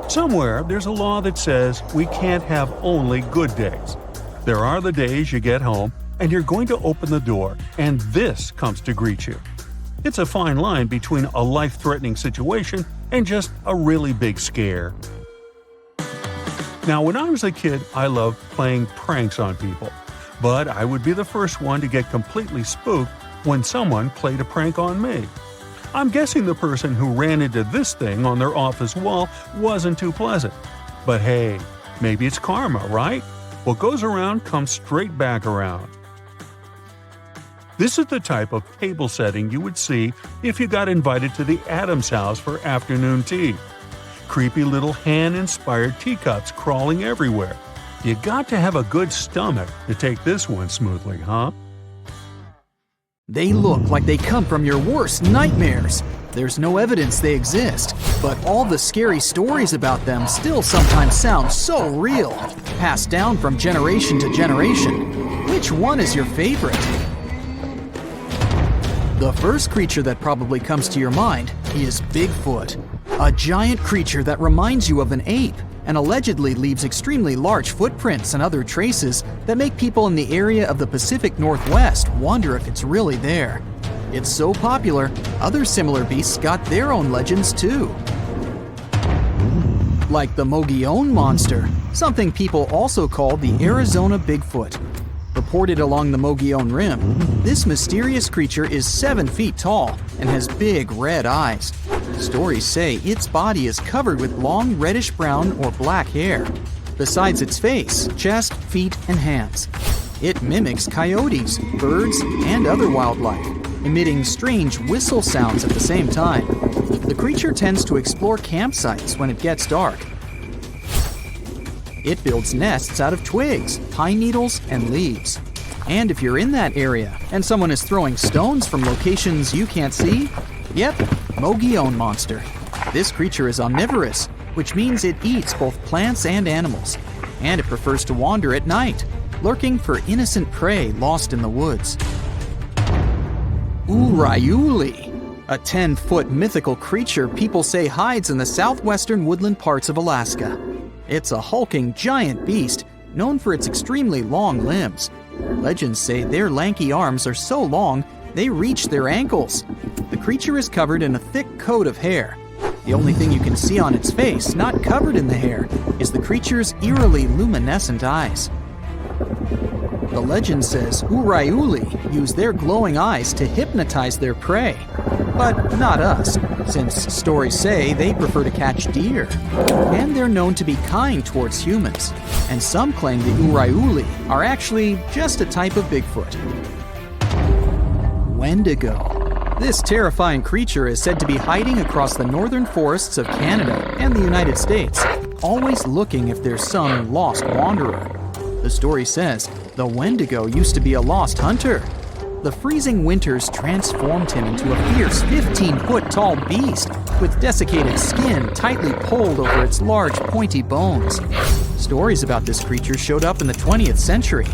Somewhere, there's a law that says we can't have only good days. There are the days you get home and you're going to open the door and this comes to greet you. It's a fine line between a life-threatening situation and just a really big scare. Now, when I was a kid, I loved playing pranks on people, but I would be the first one to get completely spooked when someone played a prank on me. I'm guessing the person who ran into this thing on their office wall wasn't too pleasant. But hey, maybe it's karma, right? What goes around comes straight back around. This is the type of table setting you would see if you got invited to the Addams house for afternoon tea. Creepy little hand-inspired teacups crawling everywhere. You got to have a good stomach to take this one smoothly, huh? They look like they come from your worst nightmares. There's no evidence they exist, but all the scary stories about them still sometimes sound so real, passed down from generation to generation. Which one is your favorite? The first creature that probably comes to your mind is Bigfoot, a giant creature that reminds you of an ape and allegedly leaves extremely large footprints and other traces that make people in the area of the Pacific Northwest wonder if it's really there. It's so popular, other similar beasts got their own legends too. Like the Mogollon monster, something people also call the Arizona Bigfoot. Reported along the Mogollon Rim, this mysterious creature is 7 feet tall and has big red eyes. Stories say its body is covered with long reddish-brown or black hair, besides its face, chest, feet, and hands. It mimics coyotes, birds, and other wildlife, emitting strange whistle sounds at the same time. The creature tends to explore campsites when it gets dark. It builds nests out of twigs, pine needles, and leaves. And if you're in that area and someone is throwing stones from locations you can't see, yep, Mogollon monster. This creature is omnivorous, which means it eats both plants and animals. And it prefers to wander at night, lurking for innocent prey lost in the woods. Urayuli, a 10-foot mythical creature people say hides in the southwestern woodland parts of Alaska. It's a hulking giant beast known for its extremely long limbs. Legends say their lanky arms are so long they reach their ankles. The creature is covered in a thick coat of hair. The only thing you can see on its face, not covered in the hair, is the creature's eerily luminescent eyes. The legend says Urayuli use their glowing eyes to hypnotize their prey. But not us, since stories say they prefer to catch deer. And they're known to be kind towards humans. And some claim the Urayuli are actually just a type of Bigfoot. Wendigo. This terrifying creature is said to be hiding across the northern forests of Canada and the United States, always looking if there's some lost wanderer. The story says the Wendigo used to be a lost hunter. The freezing winters transformed him into a fierce 15-foot tall beast with desiccated skin tightly pulled over its large pointy bones. Stories about this creature showed up in the 20th century,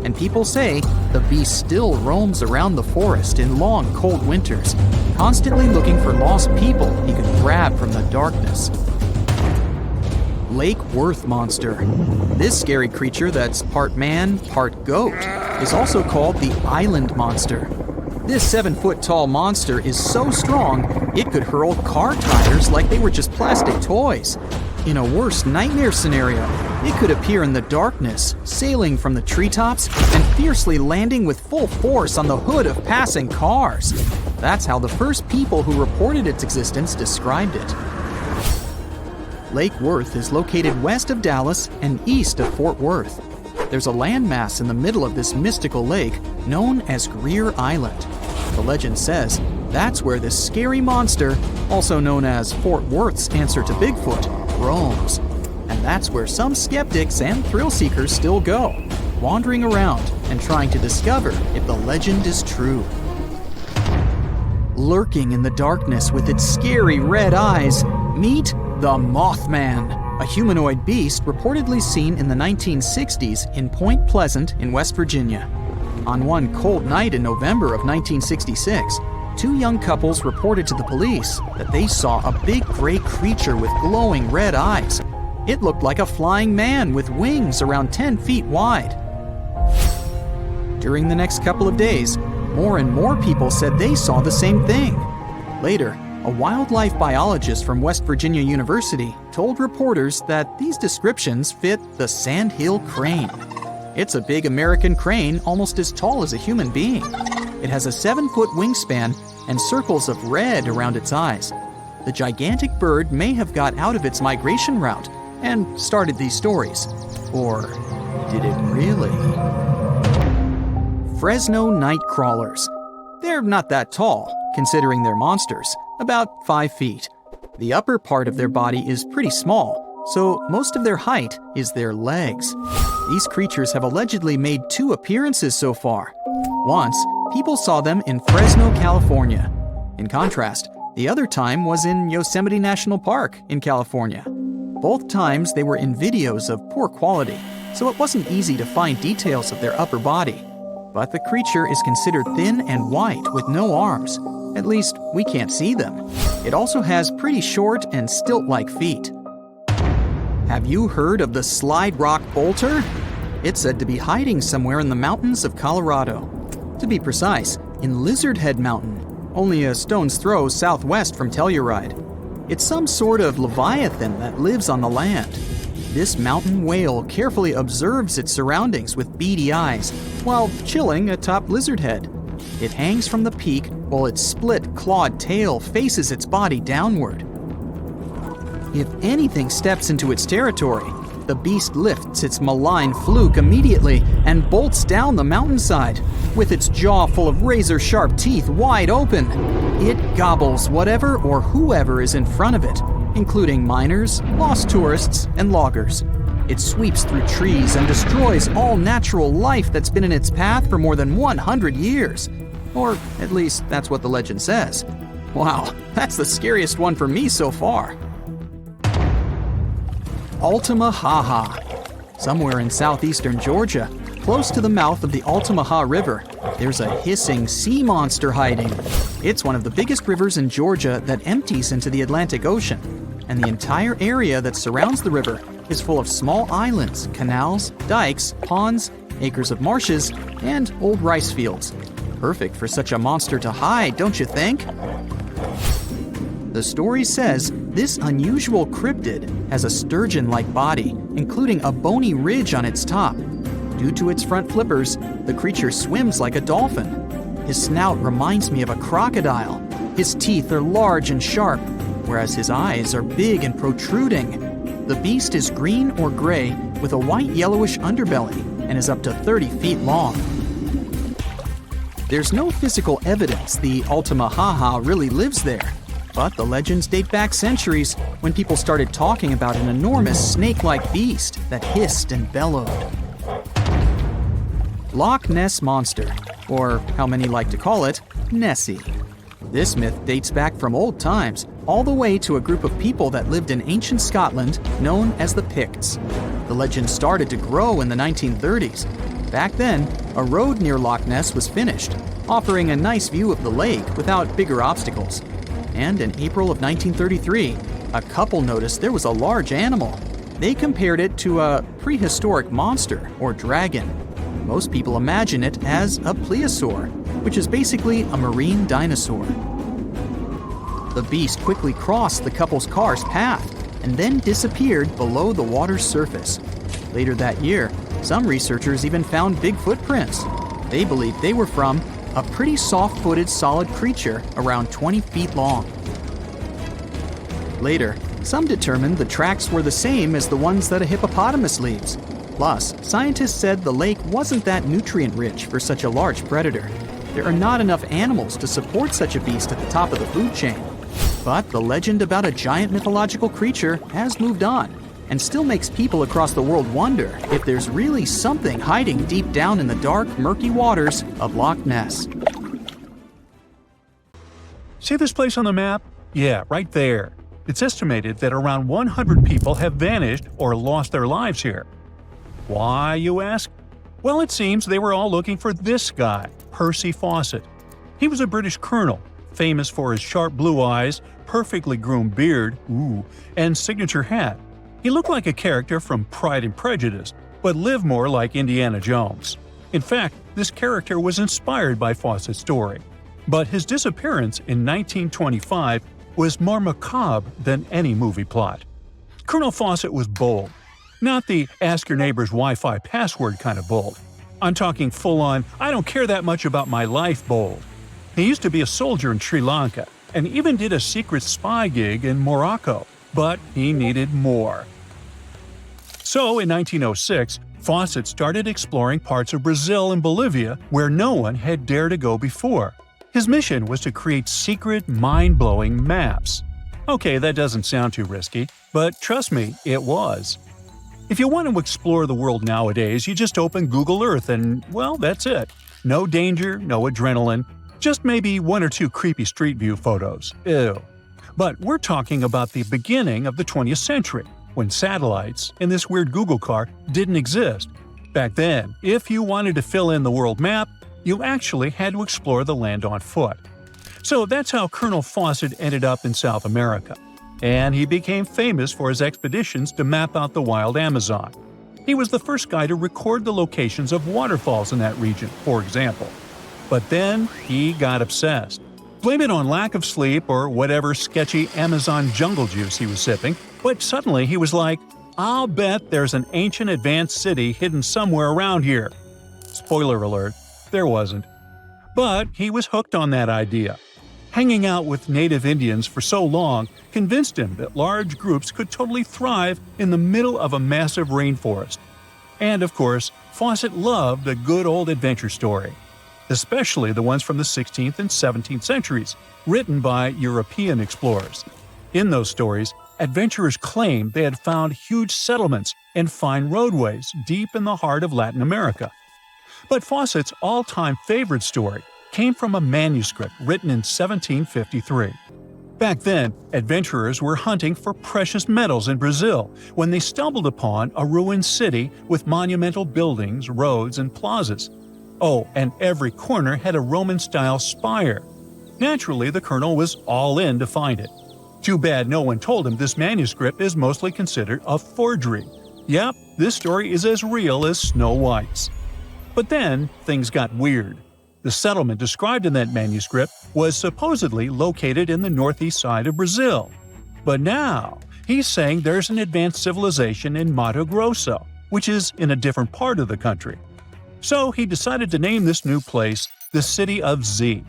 and people say the beast still roams around the forest in long, cold winters, constantly looking for lost people he can grab from the darkness. Lake Worth monster. This scary creature that's part man, part goat is also called the Island Monster. This 7-foot tall monster is so strong it could hurl car tires like they were just plastic toys. In a worst nightmare scenario, it could appear in the darkness, sailing from the treetops and fiercely landing with full force on the hood of passing cars. That's how the first people who reported its existence described it. Lake Worth is located west of Dallas and east of Fort Worth. There's a landmass in the middle of this mystical lake known as Greer Island. The legend says that's where this scary monster, also known as Fort Worth's answer to Bigfoot, roams. And that's where some skeptics and thrill seekers still go, wandering around and trying to discover if the legend is true. Lurking in the darkness with its scary red eyes, meet the Mothman, a humanoid beast reportedly seen in the 1960s in Point Pleasant in West Virginia. On one cold night in November of 1966, 2 young couples reported to the police that they saw a big gray creature with glowing red eyes. It looked like a flying man with wings around 10 feet wide. During the next couple of days, more and more people said they saw the same thing. Later, a wildlife biologist from West Virginia University told reporters that these descriptions fit the sandhill crane. It's a big American crane almost as tall as a human being. It has a 7-foot wingspan and circles of red around its eyes. The gigantic bird may have got out of its migration route and started these stories. Or did it really? Fresno night crawlers. They're not that tall, considering they're monsters, about 5 feet. The upper part of their body is pretty small, so most of their height is their legs. These creatures have allegedly made 2 appearances so far. Once, people saw them in Fresno, California. In contrast, the other time was in Yosemite National Park in California. Both times they were in videos of poor quality, so it wasn't easy to find details of their upper body. But the creature is considered thin and white with no arms. At least, we can't see them. It also has pretty short and stilt-like feet. Have you heard of the Slide Rock Bolter? It's said to be hiding somewhere in the mountains of Colorado. To be precise, in Lizard Head Mountain, only a stone's throw southwest from Telluride. It's some sort of leviathan that lives on the land. This mountain whale carefully observes its surroundings with beady eyes while chilling atop Lizard Head. It hangs from the peak while its split, clawed tail faces its body downward. If anything steps into its territory, the beast lifts its malign fluke immediately and bolts down the mountainside. With its jaw full of razor-sharp teeth wide open, it gobbles whatever or whoever is in front of it, including miners, lost tourists, and loggers. It sweeps through trees and destroys all natural life that's been in its path for more than 100 years. Or at least that's what the legend says. Wow, that's the scariest one for me so far. Altamaha. Somewhere in southeastern Georgia, close to the mouth of the Altamaha River, there's a hissing sea monster hiding. It's one of the biggest rivers in Georgia that empties into the Atlantic Ocean, and the entire area that surrounds the river is full of small islands, canals, dikes, ponds, acres of marshes, and old rice fields. Perfect for such a monster to hide, don't you think? The story says this unusual cryptid has a sturgeon-like body, including a bony ridge on its top. Due to its front flippers, the creature swims like a dolphin. His snout reminds me of a crocodile. His teeth are large and sharp, whereas his eyes are big and protruding. The beast is green or gray with a white-yellowish underbelly and is up to 30 feet long. There's no physical evidence the Altamaha really lives there, but the legends date back centuries when people started talking about an enormous snake-like beast that hissed and bellowed. Loch Ness Monster, or how many like to call it, Nessie. This myth dates back from old times, all the way to a group of people that lived in ancient Scotland known as the Picts. The legend started to grow in the 1930s. Back then, a road near Loch Ness was finished, offering a nice view of the lake without bigger obstacles. And in April of 1933, a couple noticed there was a large animal. They compared it to a prehistoric monster or dragon. Most people imagine it as a plesiosaur, which is basically a marine dinosaur. The beast quickly crossed the couple's car's path and then disappeared below the water's surface. Later that year, some researchers even found big footprints. They believed they were from a pretty soft-footed solid creature around 20 feet long. Later, some determined the tracks were the same as the ones that a hippopotamus leaves. Plus, scientists said the lake wasn't that nutrient-rich for such a large predator. There are not enough animals to support such a beast at the top of the food chain. But the legend about a giant mythological creature has moved on, and still makes people across the world wonder if there's really something hiding deep down in the dark, murky waters of Loch Ness. See this place on the map? Yeah, right there. It's estimated that around 100 people have vanished or lost their lives here. Why, you ask? Well, it seems they were all looking for this guy, Percy Fawcett. He was a British colonel, famous for his sharp blue eyes, perfectly groomed beard, and signature hat. He looked like a character from Pride and Prejudice, but lived more like Indiana Jones. In fact, this character was inspired by Fawcett's story. But his disappearance in 1925 was more macabre than any movie plot. Colonel Fawcett was bold. Not the ask your neighbor's Wi-Fi password kind of bold. I'm talking full-on, I don't care that much about my life bold. He used to be a soldier in Sri Lanka and even did a secret spy gig in Morocco, but he needed more. So in 1906, Fawcett started exploring parts of Brazil and Bolivia where no one had dared to go before. His mission was to create secret, mind-blowing maps. Okay, that doesn't sound too risky, but trust me, it was. If you want to explore the world nowadays, you just open Google Earth and, well, that's it. No danger, no adrenaline, just maybe one or two creepy street view photos. Ew. But we're talking about the beginning of the 20th century, when satellites and this weird Google car didn't exist. Back then, if you wanted to fill in the world map, you actually had to explore the land on foot. So that's how Colonel Fawcett ended up in South America. And he became famous for his expeditions to map out the wild Amazon. He was the first guy to record the locations of waterfalls in that region, for example. But then he got obsessed. Blame it on lack of sleep or whatever sketchy Amazon jungle juice he was sipping, but suddenly he was like, I'll bet there's an ancient advanced city hidden somewhere around here. Spoiler alert, there wasn't. But he was hooked on that idea. Hanging out with native Indians for so long convinced him that large groups could totally thrive in the middle of a massive rainforest. And of course, Fawcett loved a good old adventure story, especially the ones from the 16th and 17th centuries, written by European explorers. In those stories, adventurers claimed they had found huge settlements and fine roadways deep in the heart of Latin America. But Fawcett's all-time favorite story came from a manuscript written in 1753. Back then, adventurers were hunting for precious metals in Brazil when they stumbled upon a ruined city with monumental buildings, roads, and plazas. Oh, and every corner had a Roman-style spire. Naturally, the colonel was all in to find it. Too bad no one told him this manuscript is mostly considered a forgery. Yep, this story is as real as Snow White's. But then, things got weird. The settlement described in that manuscript was supposedly located in the northeast side of Brazil. But now, he's saying there's an advanced civilization in Mato Grosso, which is in a different part of the country. So he decided to name this new place the City of Z.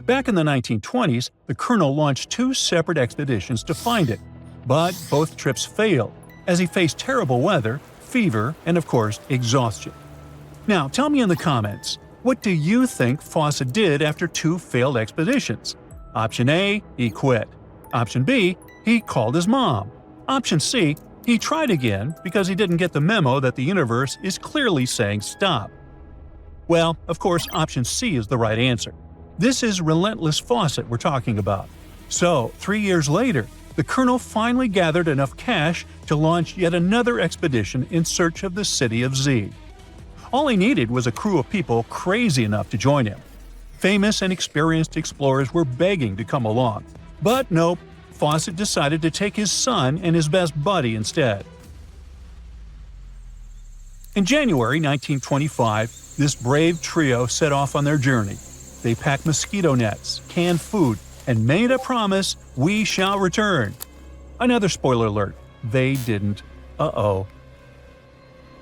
Back in the 1920s, the colonel launched 2 separate expeditions to find it, but both trips failed, as he faced terrible weather, fever, and of course, exhaustion. Now, tell me in the comments, what do you think Fawcett did after 2 failed expeditions? Option A, he quit. Option B, he called his mom. Option C, he tried again because he didn't get the memo that the universe is clearly saying stop. Well, of course, option C is the right answer. This is relentless Fawcett we're talking about. So, 3 years later, the colonel finally gathered enough cash to launch yet another expedition in search of the City of Z. All he needed was a crew of people crazy enough to join him. Famous and experienced explorers were begging to come along. But nope, Fawcett decided to take his son and his best buddy instead. In January 1925, this brave trio set off on their journey. They packed mosquito nets, canned food, and made a promise, "We shall return." Another spoiler alert, they didn't. Uh-oh.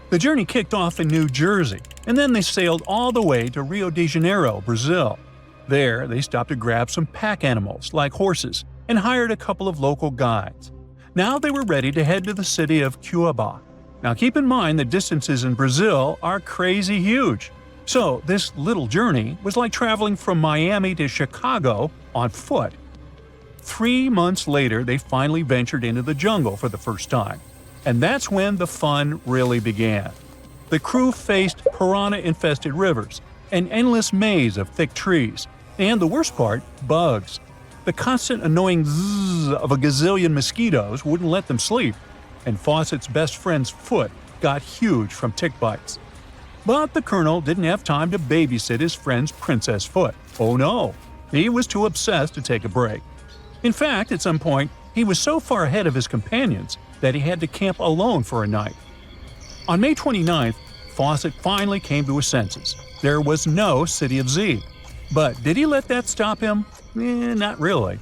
The journey kicked off in New Jersey, and then they sailed all the way to Rio de Janeiro, Brazil. There, they stopped to grab some pack animals, like horses, and hired a couple of local guides. Now they were ready to head to the city of Cuiabá. Now keep in mind the distances in Brazil are crazy huge. So this little journey was like traveling from Miami to Chicago on foot. 3 months later, they finally ventured into the jungle for the first time. And that's when the fun really began. The crew faced piranha-infested rivers, an endless maze of thick trees, and the worst part, bugs. The constant annoying zzz of a gazillion mosquitoes wouldn't let them sleep, and Fawcett's best friend's foot got huge from tick bites. But the colonel didn't have time to babysit his friend's princess foot. Oh no, he was too obsessed to take a break. In fact, at some point, he was so far ahead of his companions that he had to camp alone for a night. On May 29th, Fawcett finally came to his senses. There was no City of Z. But did he let that stop him? Not really.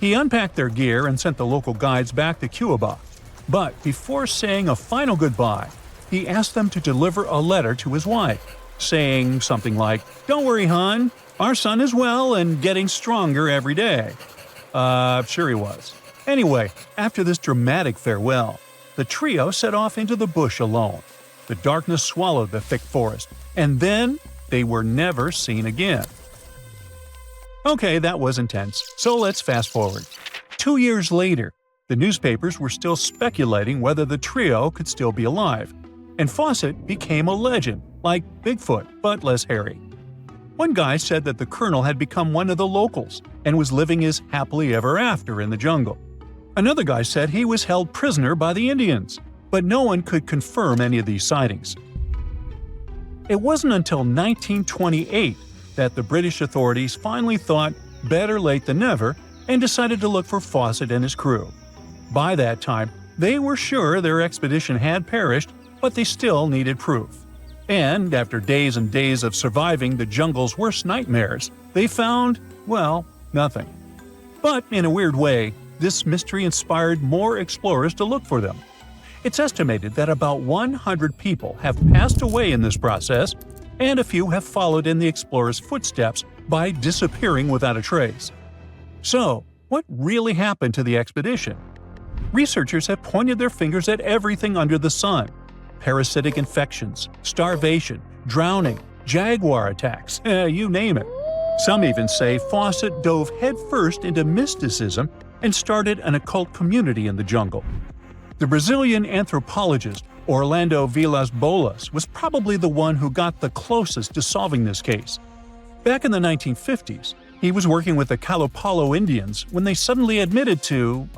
He unpacked their gear and sent the local guides back to Cuiabá. But before saying a final goodbye, he asked them to deliver a letter to his wife, saying something like, "Don't worry, hon, our son is well and getting stronger every day." Sure he was. Anyway, after this dramatic farewell, the trio set off into the bush alone. The darkness swallowed the thick forest, and then they were never seen again. Okay, that was intense, so let's fast forward. 2 years later, the newspapers were still speculating whether the trio could still be alive, and Fawcett became a legend, like Bigfoot, but less hairy. One guy said that the colonel had become one of the locals and was living his happily ever after in the jungle. Another guy said he was held prisoner by the Indians, but no one could confirm any of these sightings. It wasn't until 1928 that the British authorities finally thought better late than never and decided to look for Fawcett and his crew. By that time, they were sure their expedition had perished, but they still needed proof. And after days and days of surviving the jungle's worst nightmares, they found, well, nothing. But in a weird way, this mystery inspired more explorers to look for them. It's estimated that about 100 people have passed away in this process, and a few have followed in the explorers' footsteps by disappearing without a trace. So, what really happened to the expedition? Researchers have pointed their fingers at everything under the sun: parasitic infections, starvation, drowning, jaguar attacks, you name it. Some even say Fawcett dove headfirst into mysticism and started an occult community in the jungle. The Brazilian anthropologist Orlando Villas-Boas was probably the one who got the closest to solving this case. Back in the 1950s, he was working with the Kalapalo Indians when they suddenly admitted to,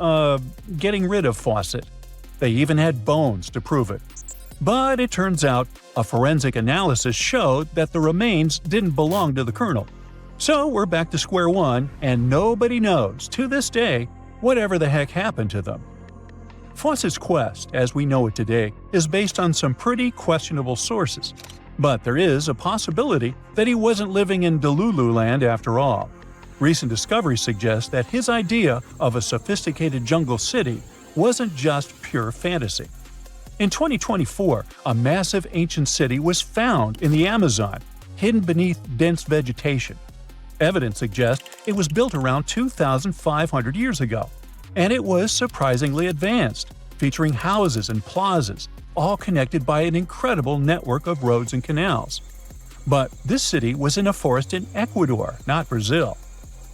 getting rid of Fawcett. They even had bones to prove it. But it turns out a forensic analysis showed that the remains didn't belong to the colonel. So we're back to square one, and nobody knows, to this day, whatever the heck happened to them. Fawcett's quest, as we know it today, is based on some pretty questionable sources. But there is a possibility that he wasn't living in Delulu land after all. Recent discoveries suggest that his idea of a sophisticated jungle city wasn't just pure fantasy. In 2024, a massive ancient city was found in the Amazon, hidden beneath dense vegetation. Evidence suggests it was built around 2,500 years ago, and it was surprisingly advanced, featuring houses and plazas, all connected by an incredible network of roads and canals. But this city was in a forest in Ecuador, not Brazil.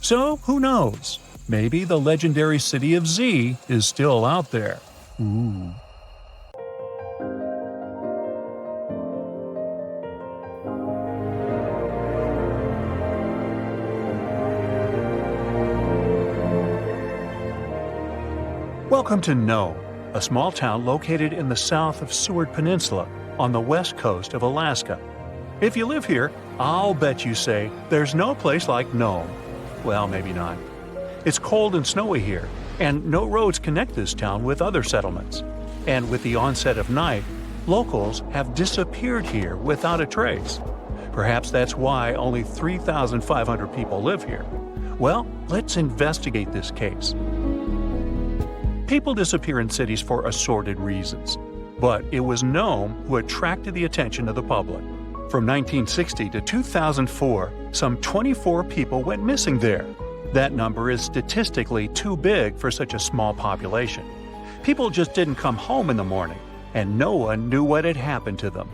So who knows? Maybe the legendary city of Z is still out there. Ooh. Welcome to Nome, a small town located in the south of Seward Peninsula on the west coast of Alaska. If you live here, I'll bet you say there's no place like Nome. Well, maybe not. It's cold and snowy here, and no roads connect this town with other settlements. And with the onset of night, locals have disappeared here without a trace. Perhaps that's why only 3,500 people live here. Well, let's investigate this case. People disappear in cities for assorted reasons, but it was Nome who attracted the attention of the public. From 1960 to 2004, some 24 people went missing there. That number is statistically too big for such a small population. People just didn't come home in the morning, and no one knew what had happened to them.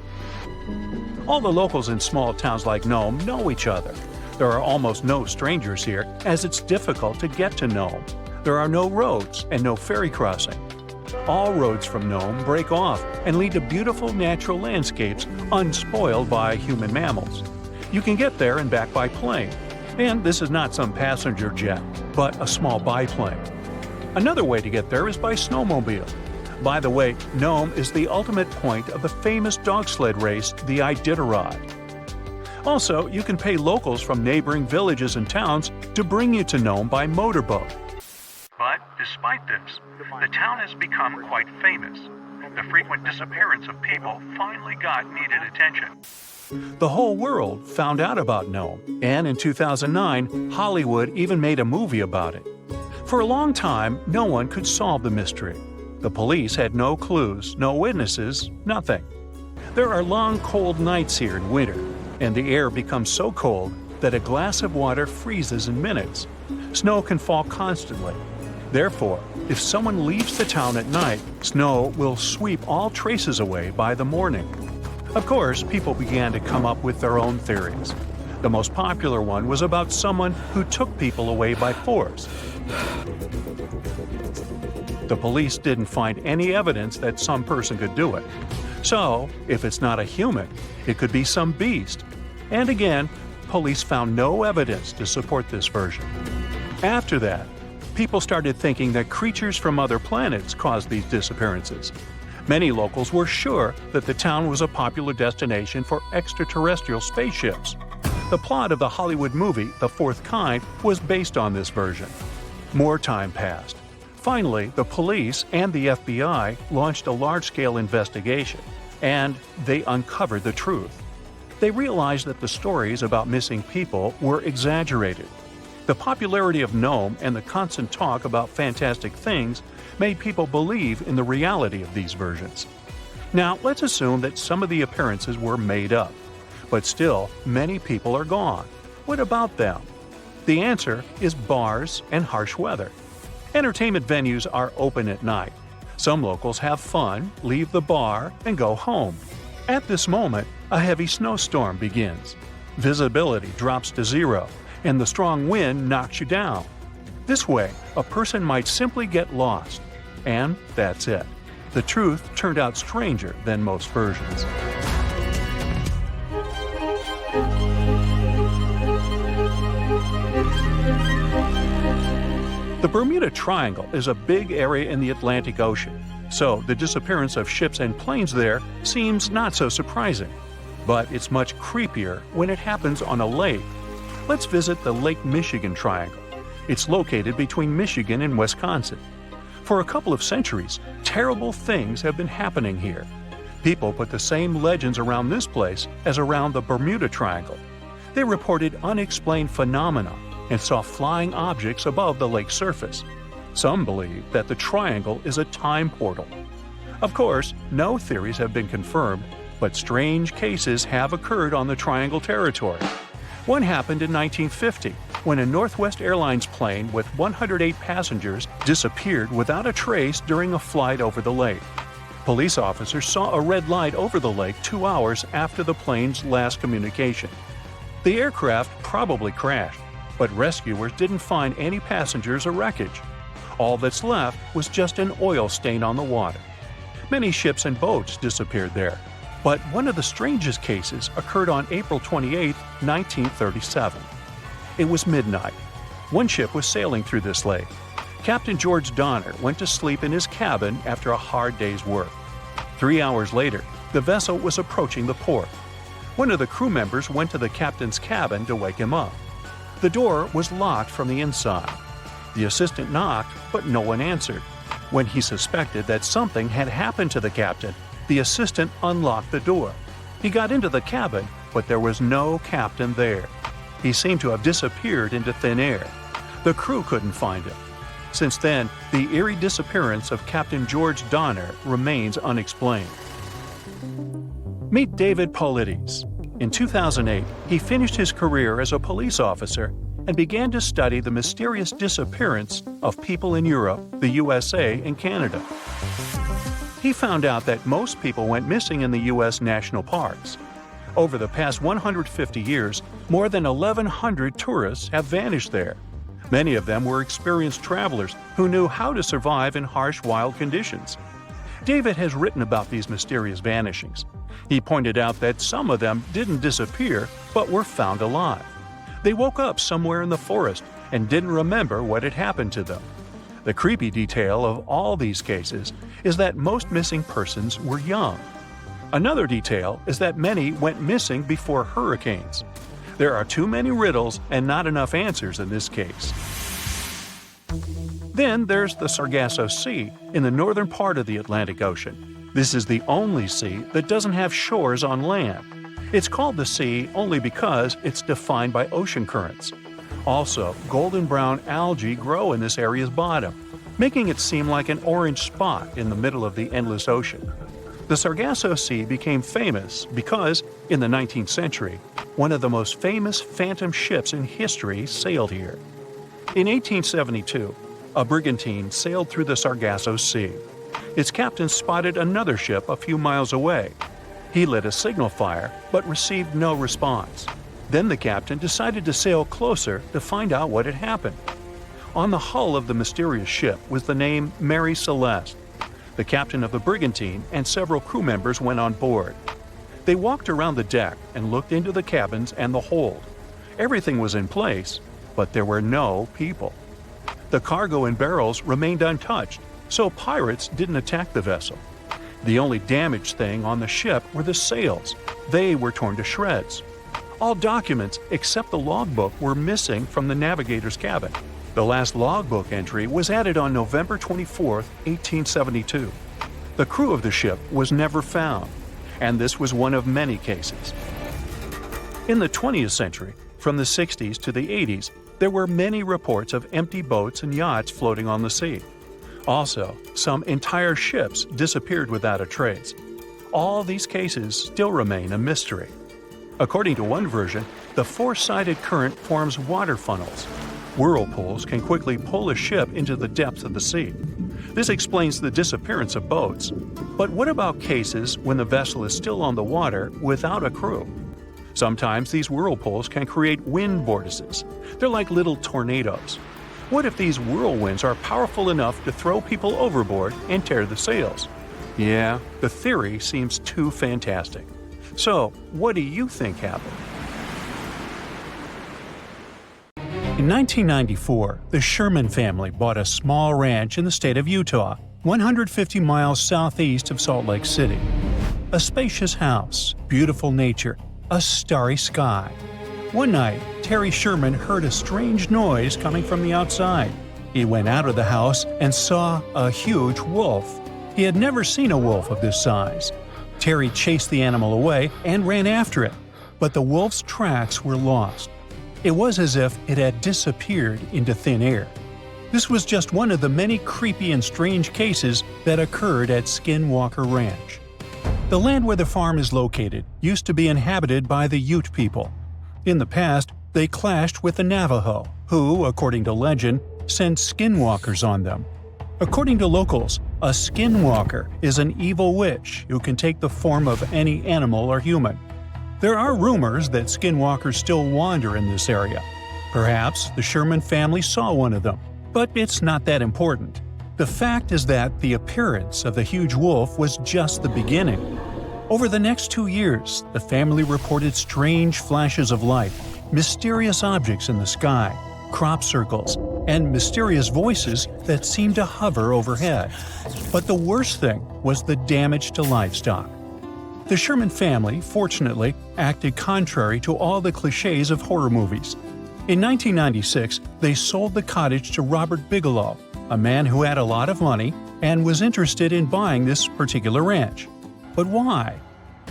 All the locals in small towns like Nome know each other. There are almost no strangers here, as it's difficult to get to Nome. There are no roads and no ferry crossing. All roads from Nome break off and lead to beautiful natural landscapes unspoiled by human mammals. You can get there and back by plane. And this is not some passenger jet, but a small biplane. Another way to get there is by snowmobile. By the way, Nome is the ultimate point of the famous dog sled race, the Iditarod. Also, you can pay locals from neighboring villages and towns to bring you to Nome by motorboat. But despite this, the town has become quite famous. The frequent disappearance of people finally got needed attention. The whole world found out about Nome, and in 2009, Hollywood even made a movie about it. For a long time, no one could solve the mystery. The police had no clues, no witnesses, nothing. There are long, cold nights here in winter, and the air becomes so cold that a glass of water freezes in minutes. Snow can fall constantly. Therefore, if someone leaves the town at night, snow will sweep all traces away by the morning. Of course, people began to come up with their own theories. The most popular one was about someone who took people away by force. The police didn't find any evidence that some person could do it. So, if it's not a human, it could be some beast. And again, police found no evidence to support this version. After that, people started thinking that creatures from other planets caused these disappearances. Many locals were sure that the town was a popular destination for extraterrestrial spaceships. The plot of the Hollywood movie The Fourth Kind was based on this version. More time passed. Finally, the police and the FBI launched a large-scale investigation, and they uncovered the truth. They realized that the stories about missing people were exaggerated. The popularity of Gnome and the constant talk about fantastic things made people believe in the reality of these versions. Now, let's assume that some of the appearances were made up, but still, many people are gone. What about them? The answer is bars and harsh weather. Entertainment venues are open at night. Some locals have fun, leave the bar, and go home. At this moment, a heavy snowstorm begins. Visibility drops to zero, and the strong wind knocks you down. This way, a person might simply get lost. And that's it. The truth turned out stranger than most versions. The Bermuda Triangle is a big area in the Atlantic Ocean, so the disappearance of ships and planes there seems not so surprising. But it's much creepier when it happens on a lake. Let's visit the Lake Michigan Triangle. It's located between Michigan and Wisconsin. For a couple of centuries, terrible things have been happening here. People put the same legends around this place as around the Bermuda Triangle. They reported unexplained phenomena and saw flying objects above the lake's surface. Some believe that the triangle is a time portal. Of course, no theories have been confirmed, but strange cases have occurred on the triangle territory. One happened in 1950, when a Northwest Airlines plane with 108 passengers disappeared without a trace during a flight over the lake. Police officers saw a red light over the lake 2 hours after the plane's last communication. The aircraft probably crashed, but rescuers didn't find any passengers or wreckage. All that's left was just an oil stain on the water. Many ships and boats disappeared there, but one of the strangest cases occurred on April 28, 1937. It was midnight. One ship was sailing through this lake. Captain George Donner went to sleep in his cabin after a hard day's work. 3 hours later, the vessel was approaching the port. One of the crew members went to the captain's cabin to wake him up. The door was locked from the inside. The assistant knocked, but no one answered. When he suspected that something had happened to the captain, the assistant unlocked the door. He got into the cabin, but there was no captain there. He seemed to have disappeared into thin air. The crew couldn't find him. Since then, the eerie disappearance of Captain George Donner remains unexplained. Meet David Paulides. In 2008, he finished his career as a police officer and began to study the mysterious disappearance of people in Europe, the USA, and Canada. He found out that most people went missing in the U.S. national parks. Over the past 150 years, more than 1,100 tourists have vanished there. Many of them were experienced travelers who knew how to survive in harsh wild conditions. David has written about these mysterious vanishings. He pointed out that some of them didn't disappear, but were found alive. They woke up somewhere in the forest and didn't remember what had happened to them. The creepy detail of all these cases is that most missing persons were young. Another detail is that many went missing before hurricanes. There are too many riddles and not enough answers in this case. Then there's the Sargasso Sea in the northern part of the Atlantic Ocean. This is the only sea that doesn't have shores on land. It's called the sea only because it's defined by ocean currents. Also, golden brown algae grow in this area's bottom, making it seem like an orange spot in the middle of the endless ocean. The Sargasso Sea became famous because, in the 19th century, one of the most famous phantom ships in history sailed here. In 1872, a brigantine sailed through the Sargasso Sea. Its captain spotted another ship a few miles away. He lit a signal fire, but received no response. Then the captain decided to sail closer to find out what had happened. On the hull of the mysterious ship was the name Mary Celeste. The captain of the brigantine and several crew members went on board. They walked around the deck and looked into the cabins and the hold. Everything was in place, but there were no people. The cargo and barrels remained untouched, so pirates didn't attack the vessel. The only damaged thing on the ship were the sails. They were torn to shreds. All documents except the logbook were missing from the navigator's cabin. The last logbook entry was added on November 24, 1872. The crew of the ship was never found, and this was one of many cases. In the 20th century, from the 60s to the 80s, there were many reports of empty boats and yachts floating on the sea. Also, some entire ships disappeared without a trace. All these cases still remain a mystery. According to one version, the four-sided current forms water funnels. Whirlpools can quickly pull a ship into the depths of the sea. This explains the disappearance of boats. But what about cases when the vessel is still on the water without a crew? Sometimes these whirlpools can create wind vortices. They're like little tornadoes. What if these whirlwinds are powerful enough to throw people overboard and tear the sails? Yeah, the theory seems too fantastic. So, what do you think happened? In 1994, the Sherman family bought a small ranch in the state of Utah, 150 miles southeast of Salt Lake City. A spacious house, beautiful nature, a starry sky. One night, Terry Sherman heard a strange noise coming from the outside. He went out of the house and saw a huge wolf. He had never seen a wolf of this size. Terry chased the animal away and ran after it, but the wolf's tracks were lost. It was as if it had disappeared into thin air. This was just one of the many creepy and strange cases that occurred at Skinwalker Ranch. The land where the farm is located used to be inhabited by the Ute people. In the past, they clashed with the Navajo, who, according to legend, sent skinwalkers on them. According to locals, a skinwalker is an evil witch who can take the form of any animal or human. There are rumors that skinwalkers still wander in this area. Perhaps the Sherman family saw one of them, but it's not that important. The fact is that the appearance of the huge wolf was just the beginning. Over the next 2 years, the family reported strange flashes of light, mysterious objects in the sky, crop circles, and mysterious voices that seemed to hover overhead. But the worst thing was the damage to livestock. The Sherman family, fortunately, acted contrary to all the cliches of horror movies. In 1996, they sold the cottage to Robert Bigelow, a man who had a lot of money and was interested in buying this particular ranch. But why?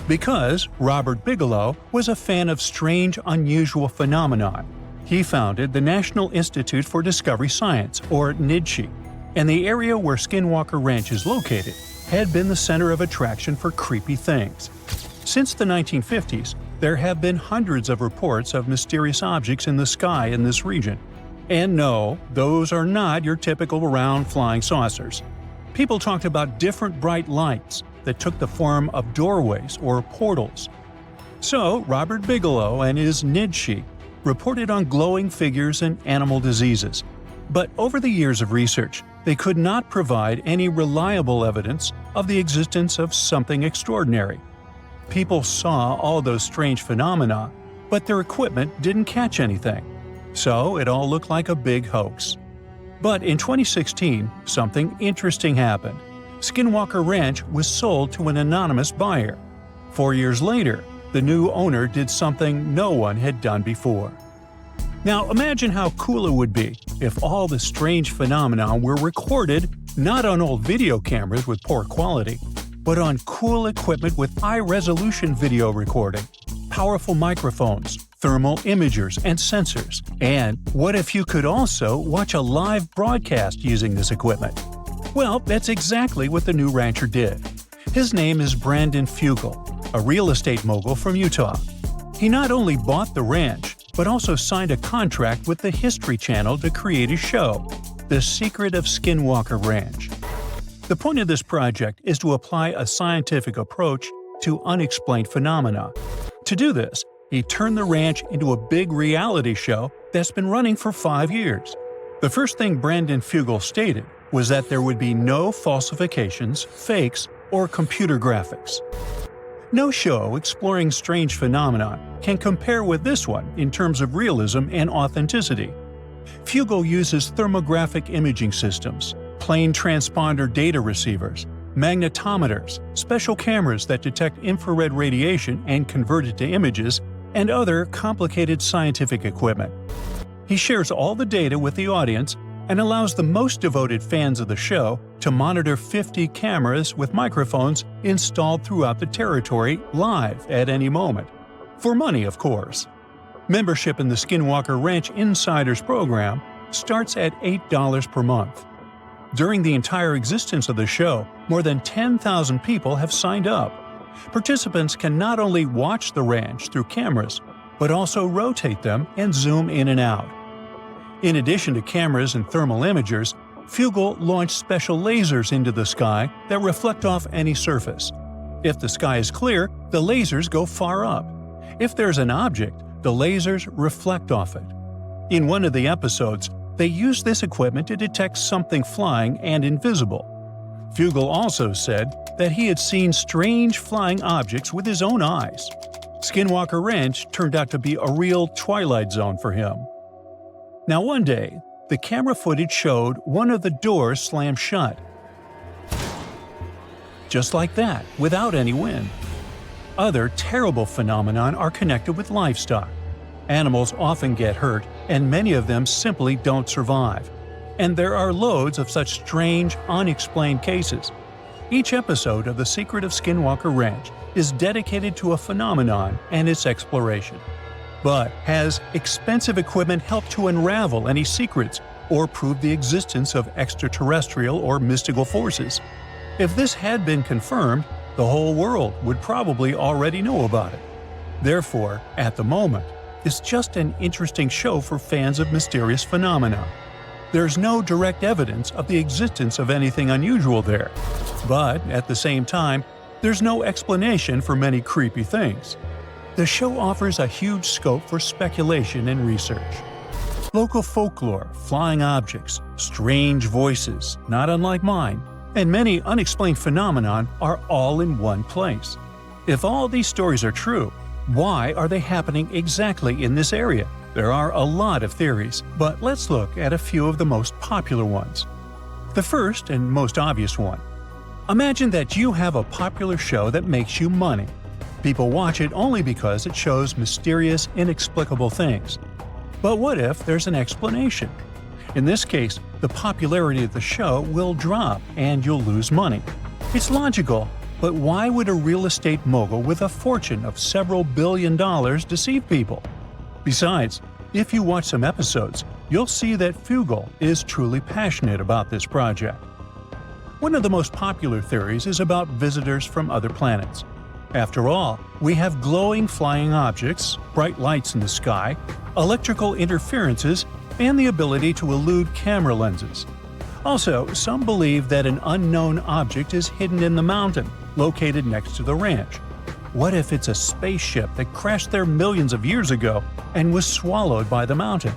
Because Robert Bigelow was a fan of strange, unusual phenomena. He founded the National Institute for Discovery Science, or NIDSI, and the area where Skinwalker Ranch is located had been the center of attraction for creepy things. Since the 1950s, there have been hundreds of reports of mysterious objects in the sky in this region. And no, those are not your typical round flying saucers. People talked about different bright lights that took the form of doorways or portals. So, Robert Bigelow and his NIDSI reported on glowing figures and animal diseases. But over the years of research, they could not provide any reliable evidence of the existence of something extraordinary. People saw all those strange phenomena, but their equipment didn't catch anything. So it all looked like a big hoax. But in 2016, something interesting happened. Skinwalker Ranch was sold to an anonymous buyer. 4 years later, the new owner did something no one had done before. Now imagine how cool it would be if all the strange phenomena were recorded not on old video cameras with poor quality, but on cool equipment with high-resolution video recording, powerful microphones, thermal imagers, and sensors. And what if you could also watch a live broadcast using this equipment? Well, that's exactly what the new rancher did. His name is Brandon Fugel, a real estate mogul from Utah. He not only bought the ranch, but also signed a contract with the History Channel to create a show, The Secret of Skinwalker Ranch. The point of this project is to apply a scientific approach to unexplained phenomena. To do this, he turned the ranch into a big reality show that's been running for 5 years. The first thing Brandon Fugel stated was that there would be no falsifications, fakes, or computer graphics. No show exploring strange phenomena can compare with this one in terms of realism and authenticity. Fugel uses thermographic imaging systems, plane transponder data receivers, magnetometers, special cameras that detect infrared radiation and convert it to images, and other complicated scientific equipment. He shares all the data with the audience and allows the most devoted fans of the show to monitor 50 cameras with microphones installed throughout the territory live at any moment. For money, of course. Membership in the Skinwalker Ranch Insiders program starts at $8 per month. During the entire existence of the show, more than 10,000 people have signed up. Participants can not only watch the ranch through cameras, but also rotate them and zoom in and out. In addition to cameras and thermal imagers, Fugel launched special lasers into the sky that reflect off any surface. If the sky is clear, the lasers go far up. If there's an object, the lasers reflect off it. In one of the episodes, they used this equipment to detect something flying and invisible. Fugel also said that he had seen strange flying objects with his own eyes. Skinwalker Ranch turned out to be a real twilight zone for him. Now one day, the camera footage showed one of the doors slam shut. Just like that, without any wind. Other terrible phenomena are connected with livestock. Animals often get hurt, and many of them simply don't survive. And there are loads of such strange, unexplained cases. Each episode of The Secret of Skinwalker Ranch is dedicated to a phenomenon and its exploration. But has expensive equipment helped to unravel any secrets or prove the existence of extraterrestrial or mystical forces? If this had been confirmed, the whole world would probably already know about it. Therefore, at the moment, it's just an interesting show for fans of mysterious phenomena. There's no direct evidence of the existence of anything unusual there. But, at the same time, there's no explanation for many creepy things. The show offers a huge scope for speculation and research. Local folklore, flying objects, strange voices, not unlike mine, and many unexplained phenomenon are all in one place. If all these stories are true, why are they happening exactly in this area? There are a lot of theories, but let's look at a few of the most popular ones. The first and most obvious one. Imagine that you have a popular show that makes you money. People watch it only because it shows mysterious, inexplicable things. But what if there's an explanation? In this case, the popularity of the show will drop and you'll lose money. It's logical, but why would a real estate mogul with a fortune of several $billion deceive people? Besides, if you watch some episodes, you'll see that Fugel is truly passionate about this project. One of the most popular theories is about visitors from other planets. After all, we have glowing flying objects, bright lights in the sky, electrical interferences, and the ability to elude camera lenses. Also, some believe that an unknown object is hidden in the mountain, located next to the ranch. What if it's a spaceship that crashed there millions of years ago and was swallowed by the mountain?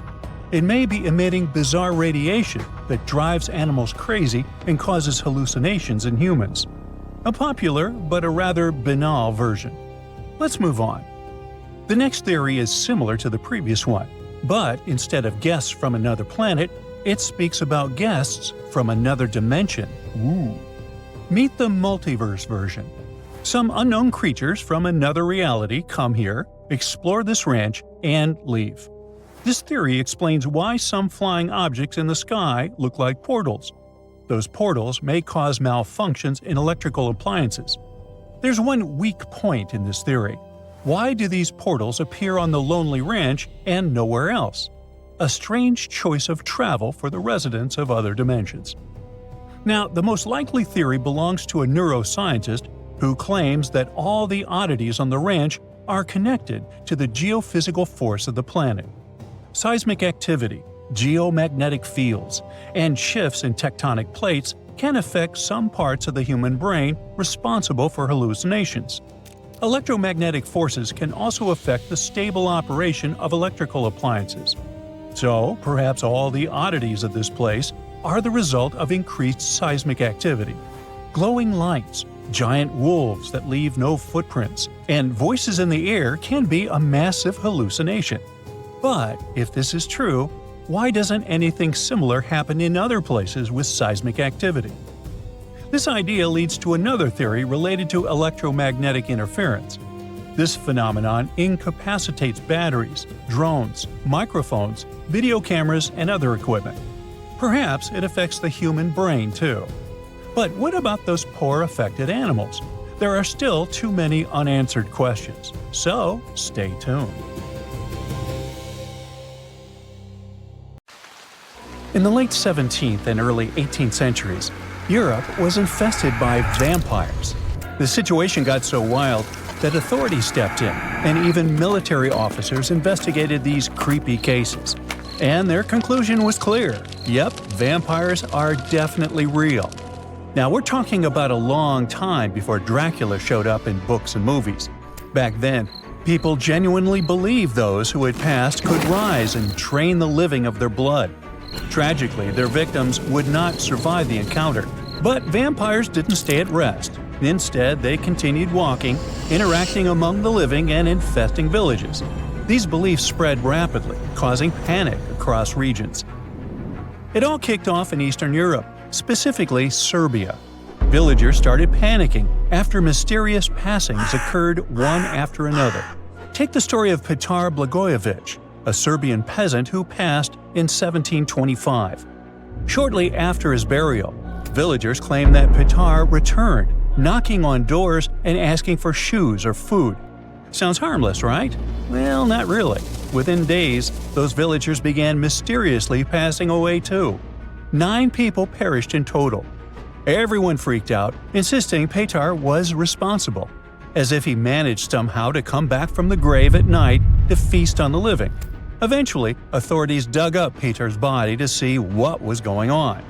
It may be emitting bizarre radiation that drives animals crazy and causes hallucinations in humans. A popular, but a rather banal version. Let's move on. The next theory is similar to the previous one, but instead of guests from another planet, it speaks about guests from another dimension. Ooh. Meet the multiverse version. Some unknown creatures from another reality come here, explore this ranch, and leave. This theory explains why some flying objects in the sky look like portals. Those portals may cause malfunctions in electrical appliances. There's one weak point in this theory. Why do these portals appear on the lonely ranch and nowhere else? A strange choice of travel for the residents of other dimensions. Now, the most likely theory belongs to a neuroscientist who claims that all the oddities on the ranch are connected to the geophysical force of the planet. Seismic activity, geomagnetic fields, and shifts in tectonic plates can affect some parts of the human brain responsible for hallucinations. Electromagnetic forces can also affect the stable operation of electrical appliances. So, perhaps all the oddities of this place are the result of increased seismic activity. Glowing lights, giant wolves that leave no footprints, and voices in the air can be a massive hallucination. But if this is true, why doesn't anything similar happen in other places with seismic activity? This idea leads to another theory related to electromagnetic interference. This phenomenon incapacitates batteries, drones, microphones, video cameras, and other equipment. Perhaps it affects the human brain too. But what about those poor affected animals? There are still too many unanswered questions, so stay tuned. In the late 17th and early 18th centuries, Europe was infested by vampires. The situation got so wild that authorities stepped in, and even military officers investigated these creepy cases. And their conclusion was clear. Yep, vampires are definitely real. Now, we're talking about a long time before Dracula showed up in books and movies. Back then, people genuinely believed those who had passed could rise and drain the living of their blood. Tragically, their victims would not survive the encounter. But vampires didn't stay at rest. Instead, they continued walking, interacting among the living and infesting villages. These beliefs spread rapidly, causing panic across regions. It all kicked off in Eastern Europe, specifically Serbia. Villagers started panicking after mysterious passings occurred one after another. Take the story of Petar Blagojevic, a Serbian peasant who passed in 1725. Shortly after his burial, villagers claimed that Petar returned, knocking on doors and asking for shoes or food. Sounds harmless, right? Well, not really. Within days, those villagers began mysteriously passing away too. 9 people perished in total. Everyone freaked out, insisting Petar was responsible, as if he managed somehow to come back from the grave at night to feast on the living. Eventually, authorities dug up Petar's body to see what was going on.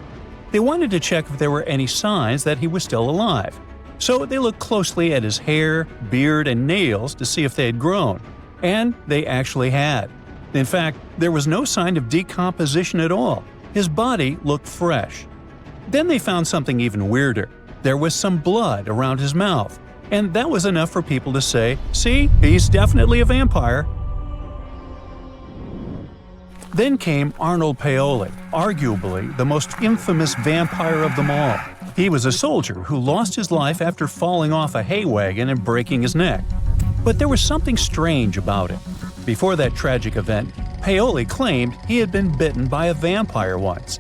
They wanted to check if there were any signs that he was still alive. So they looked closely at his hair, beard, and nails to see if they had grown. And they actually had. In fact, there was no sign of decomposition at all. His body looked fresh. Then they found something even weirder. There was some blood around his mouth. And that was enough for people to say, "See, he's definitely a vampire." Then came Arnold Paoli, arguably the most infamous vampire of them all. He was a soldier who lost his life after falling off a hay wagon and breaking his neck. But there was something strange about it. Before that tragic event, Paoli claimed he had been bitten by a vampire once.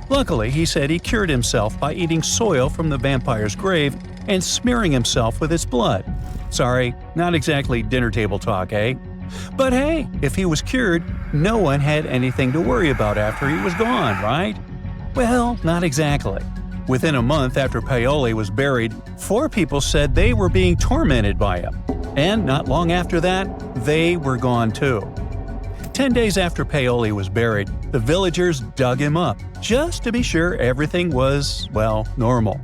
Luckily, he said he cured himself by eating soil from the vampire's grave and smearing himself with its blood. Sorry, not exactly dinner table talk, eh? But hey, if he was cured, no one had anything to worry about after he was gone, right? Well, not exactly. Within a month after Paoli was buried, 4 people said they were being tormented by him. And not long after that, they were gone too. 10 days after Paoli was buried, the villagers dug him up, just to be sure everything was, well, normal.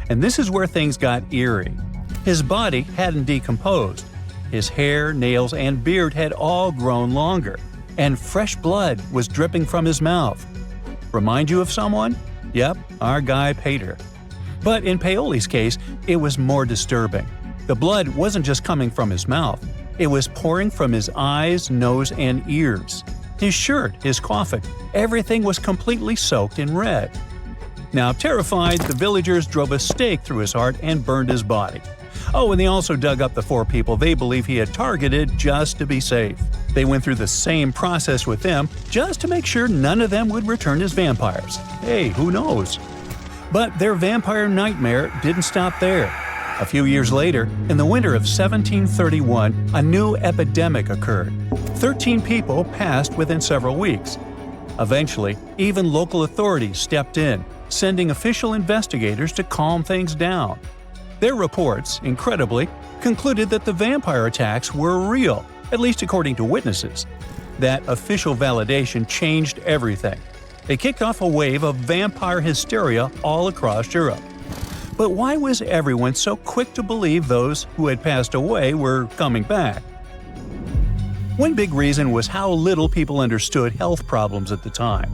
And this is where things got eerie. His body hadn't decomposed. His hair, nails, and beard had all grown longer, and fresh blood was dripping from his mouth. Remind you of someone? Yep, our guy Peter. But in Paoli's case, it was more disturbing. The blood wasn't just coming from his mouth. It was pouring from his eyes, nose, and ears. His shirt, his coffin, everything was completely soaked in red. Now, terrified, the villagers drove a stake through his heart and burned his body. Oh, and they also dug up the 4 people they believe he had targeted just to be safe. They went through the same process with them just to make sure none of them would return as vampires. Hey, who knows? But their vampire nightmare didn't stop there. A few years later, in the winter of 1731, a new epidemic occurred. 13 people passed within several weeks. Eventually, even local authorities stepped in, sending official investigators to calm things down. Their reports, incredibly, concluded that the vampire attacks were real, at least according to witnesses. That official validation changed everything. It kicked off a wave of vampire hysteria all across Europe. But why was everyone so quick to believe those who had passed away were coming back? One big reason was how little people understood health problems at the time.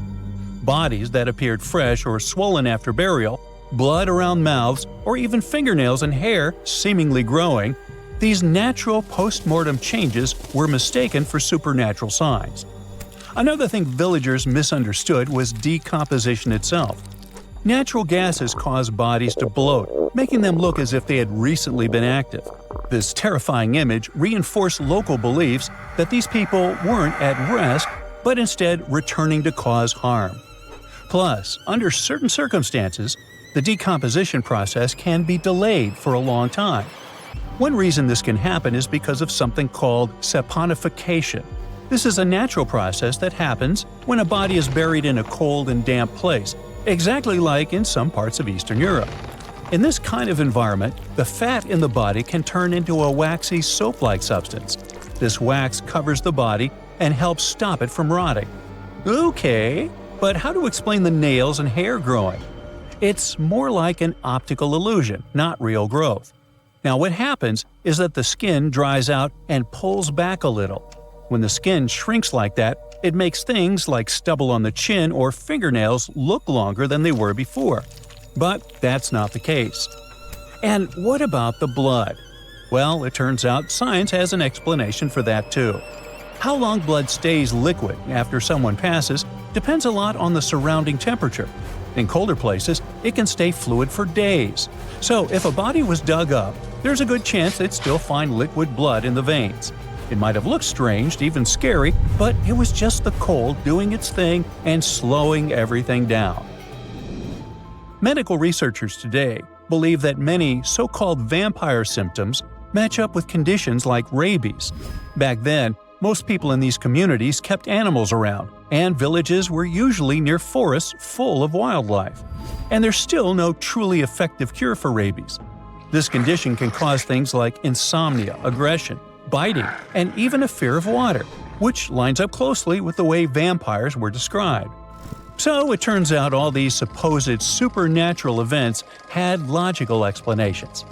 Bodies that appeared fresh or swollen after burial, blood around mouths, or even fingernails and hair seemingly growing, these natural post-mortem changes were mistaken for supernatural signs. Another thing villagers misunderstood was decomposition itself. Natural gases cause bodies to bloat, making them look as if they had recently been active. This terrifying image reinforced local beliefs that these people weren't at rest, but instead returning to cause harm. Plus, under certain circumstances, the decomposition process can be delayed for a long time. One reason this can happen is because of something called saponification. This is a natural process that happens when a body is buried in a cold and damp place, exactly like in some parts of Eastern Europe. In this kind of environment, the fat in the body can turn into a waxy soap-like substance. This wax covers the body and helps stop it from rotting. Okay, but how to explain the nails and hair growing? It's more like an optical illusion, not real growth. Now what happens is that the skin dries out and pulls back a little. When the skin shrinks like that, it makes things like stubble on the chin or fingernails look longer than they were before. But that's not the case. And what about the blood? Well, it turns out science has an explanation for that too. How long blood stays liquid after someone passes depends a lot on the surrounding temperature. In colder places, it can stay fluid for days. So if a body was dug up, there's a good chance they'd still find liquid blood in the veins. It might have looked strange, even scary, but it was just the cold doing its thing and slowing everything down. Medical researchers today believe that many so-called vampire symptoms match up with conditions like rabies. Back then, most people in these communities kept animals around, and villages were usually near forests full of wildlife. And there's still no truly effective cure for rabies. This condition can cause things like insomnia, aggression, biting, and even a fear of water, which lines up closely with the way vampires were described. So it turns out all these supposed supernatural events had logical explanations.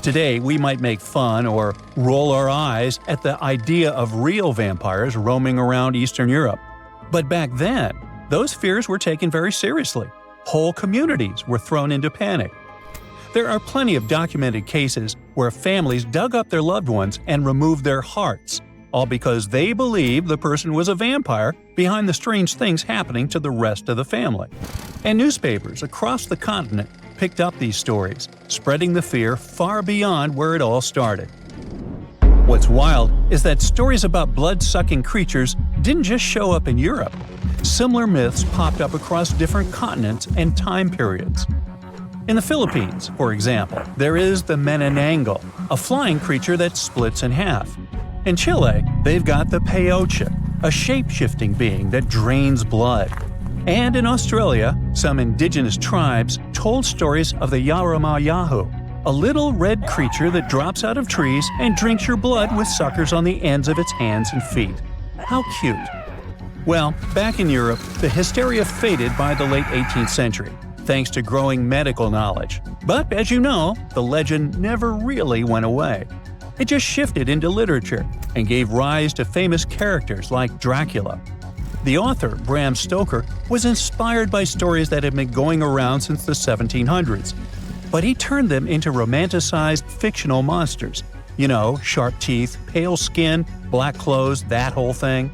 Today, we might make fun or roll our eyes at the idea of real vampires roaming around Eastern Europe. But back then, those fears were taken very seriously. Whole communities were thrown into panic. There are plenty of documented cases where families dug up their loved ones and removed their hearts, all because they believed the person was a vampire behind the strange things happening to the rest of the family. And newspapers across the continent picked up these stories, spreading the fear far beyond where it all started. What's wild is that stories about blood-sucking creatures didn't just show up in Europe. Similar myths popped up across different continents and time periods. In the Philippines, for example, there is the Manananggal, a flying creature that splits in half. In Chile, they've got the Peyote, a shape-shifting being that drains blood. And in Australia, some indigenous tribes told stories of the Yaramayahu, a little red creature that drops out of trees and drinks your blood with suckers on the ends of its hands and feet. How cute. Well, back in Europe, the hysteria faded by the late 18th century, thanks to growing medical knowledge. But as you know, the legend never really went away. It just shifted into literature and gave rise to famous characters like Dracula. The author, Bram Stoker, was inspired by stories that had been going around since the 1700s. But he turned them into romanticized fictional monsters. You know, sharp teeth, pale skin, black clothes, that whole thing.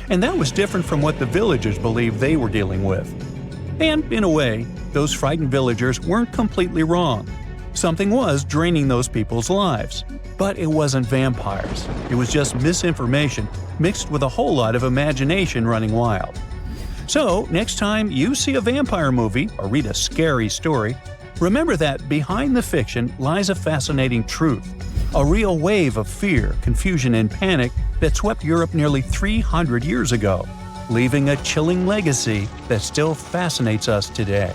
And that was different from what the villagers believed they were dealing with. And, in a way, those frightened villagers weren't completely wrong. Something was draining those people's lives. But it wasn't vampires. It was just misinformation mixed with a whole lot of imagination running wild. So, next time you see a vampire movie or read a scary story, remember that behind the fiction lies a fascinating truth. A real wave of fear, confusion, and panic that swept Europe nearly 300 years ago, leaving a chilling legacy that still fascinates us today.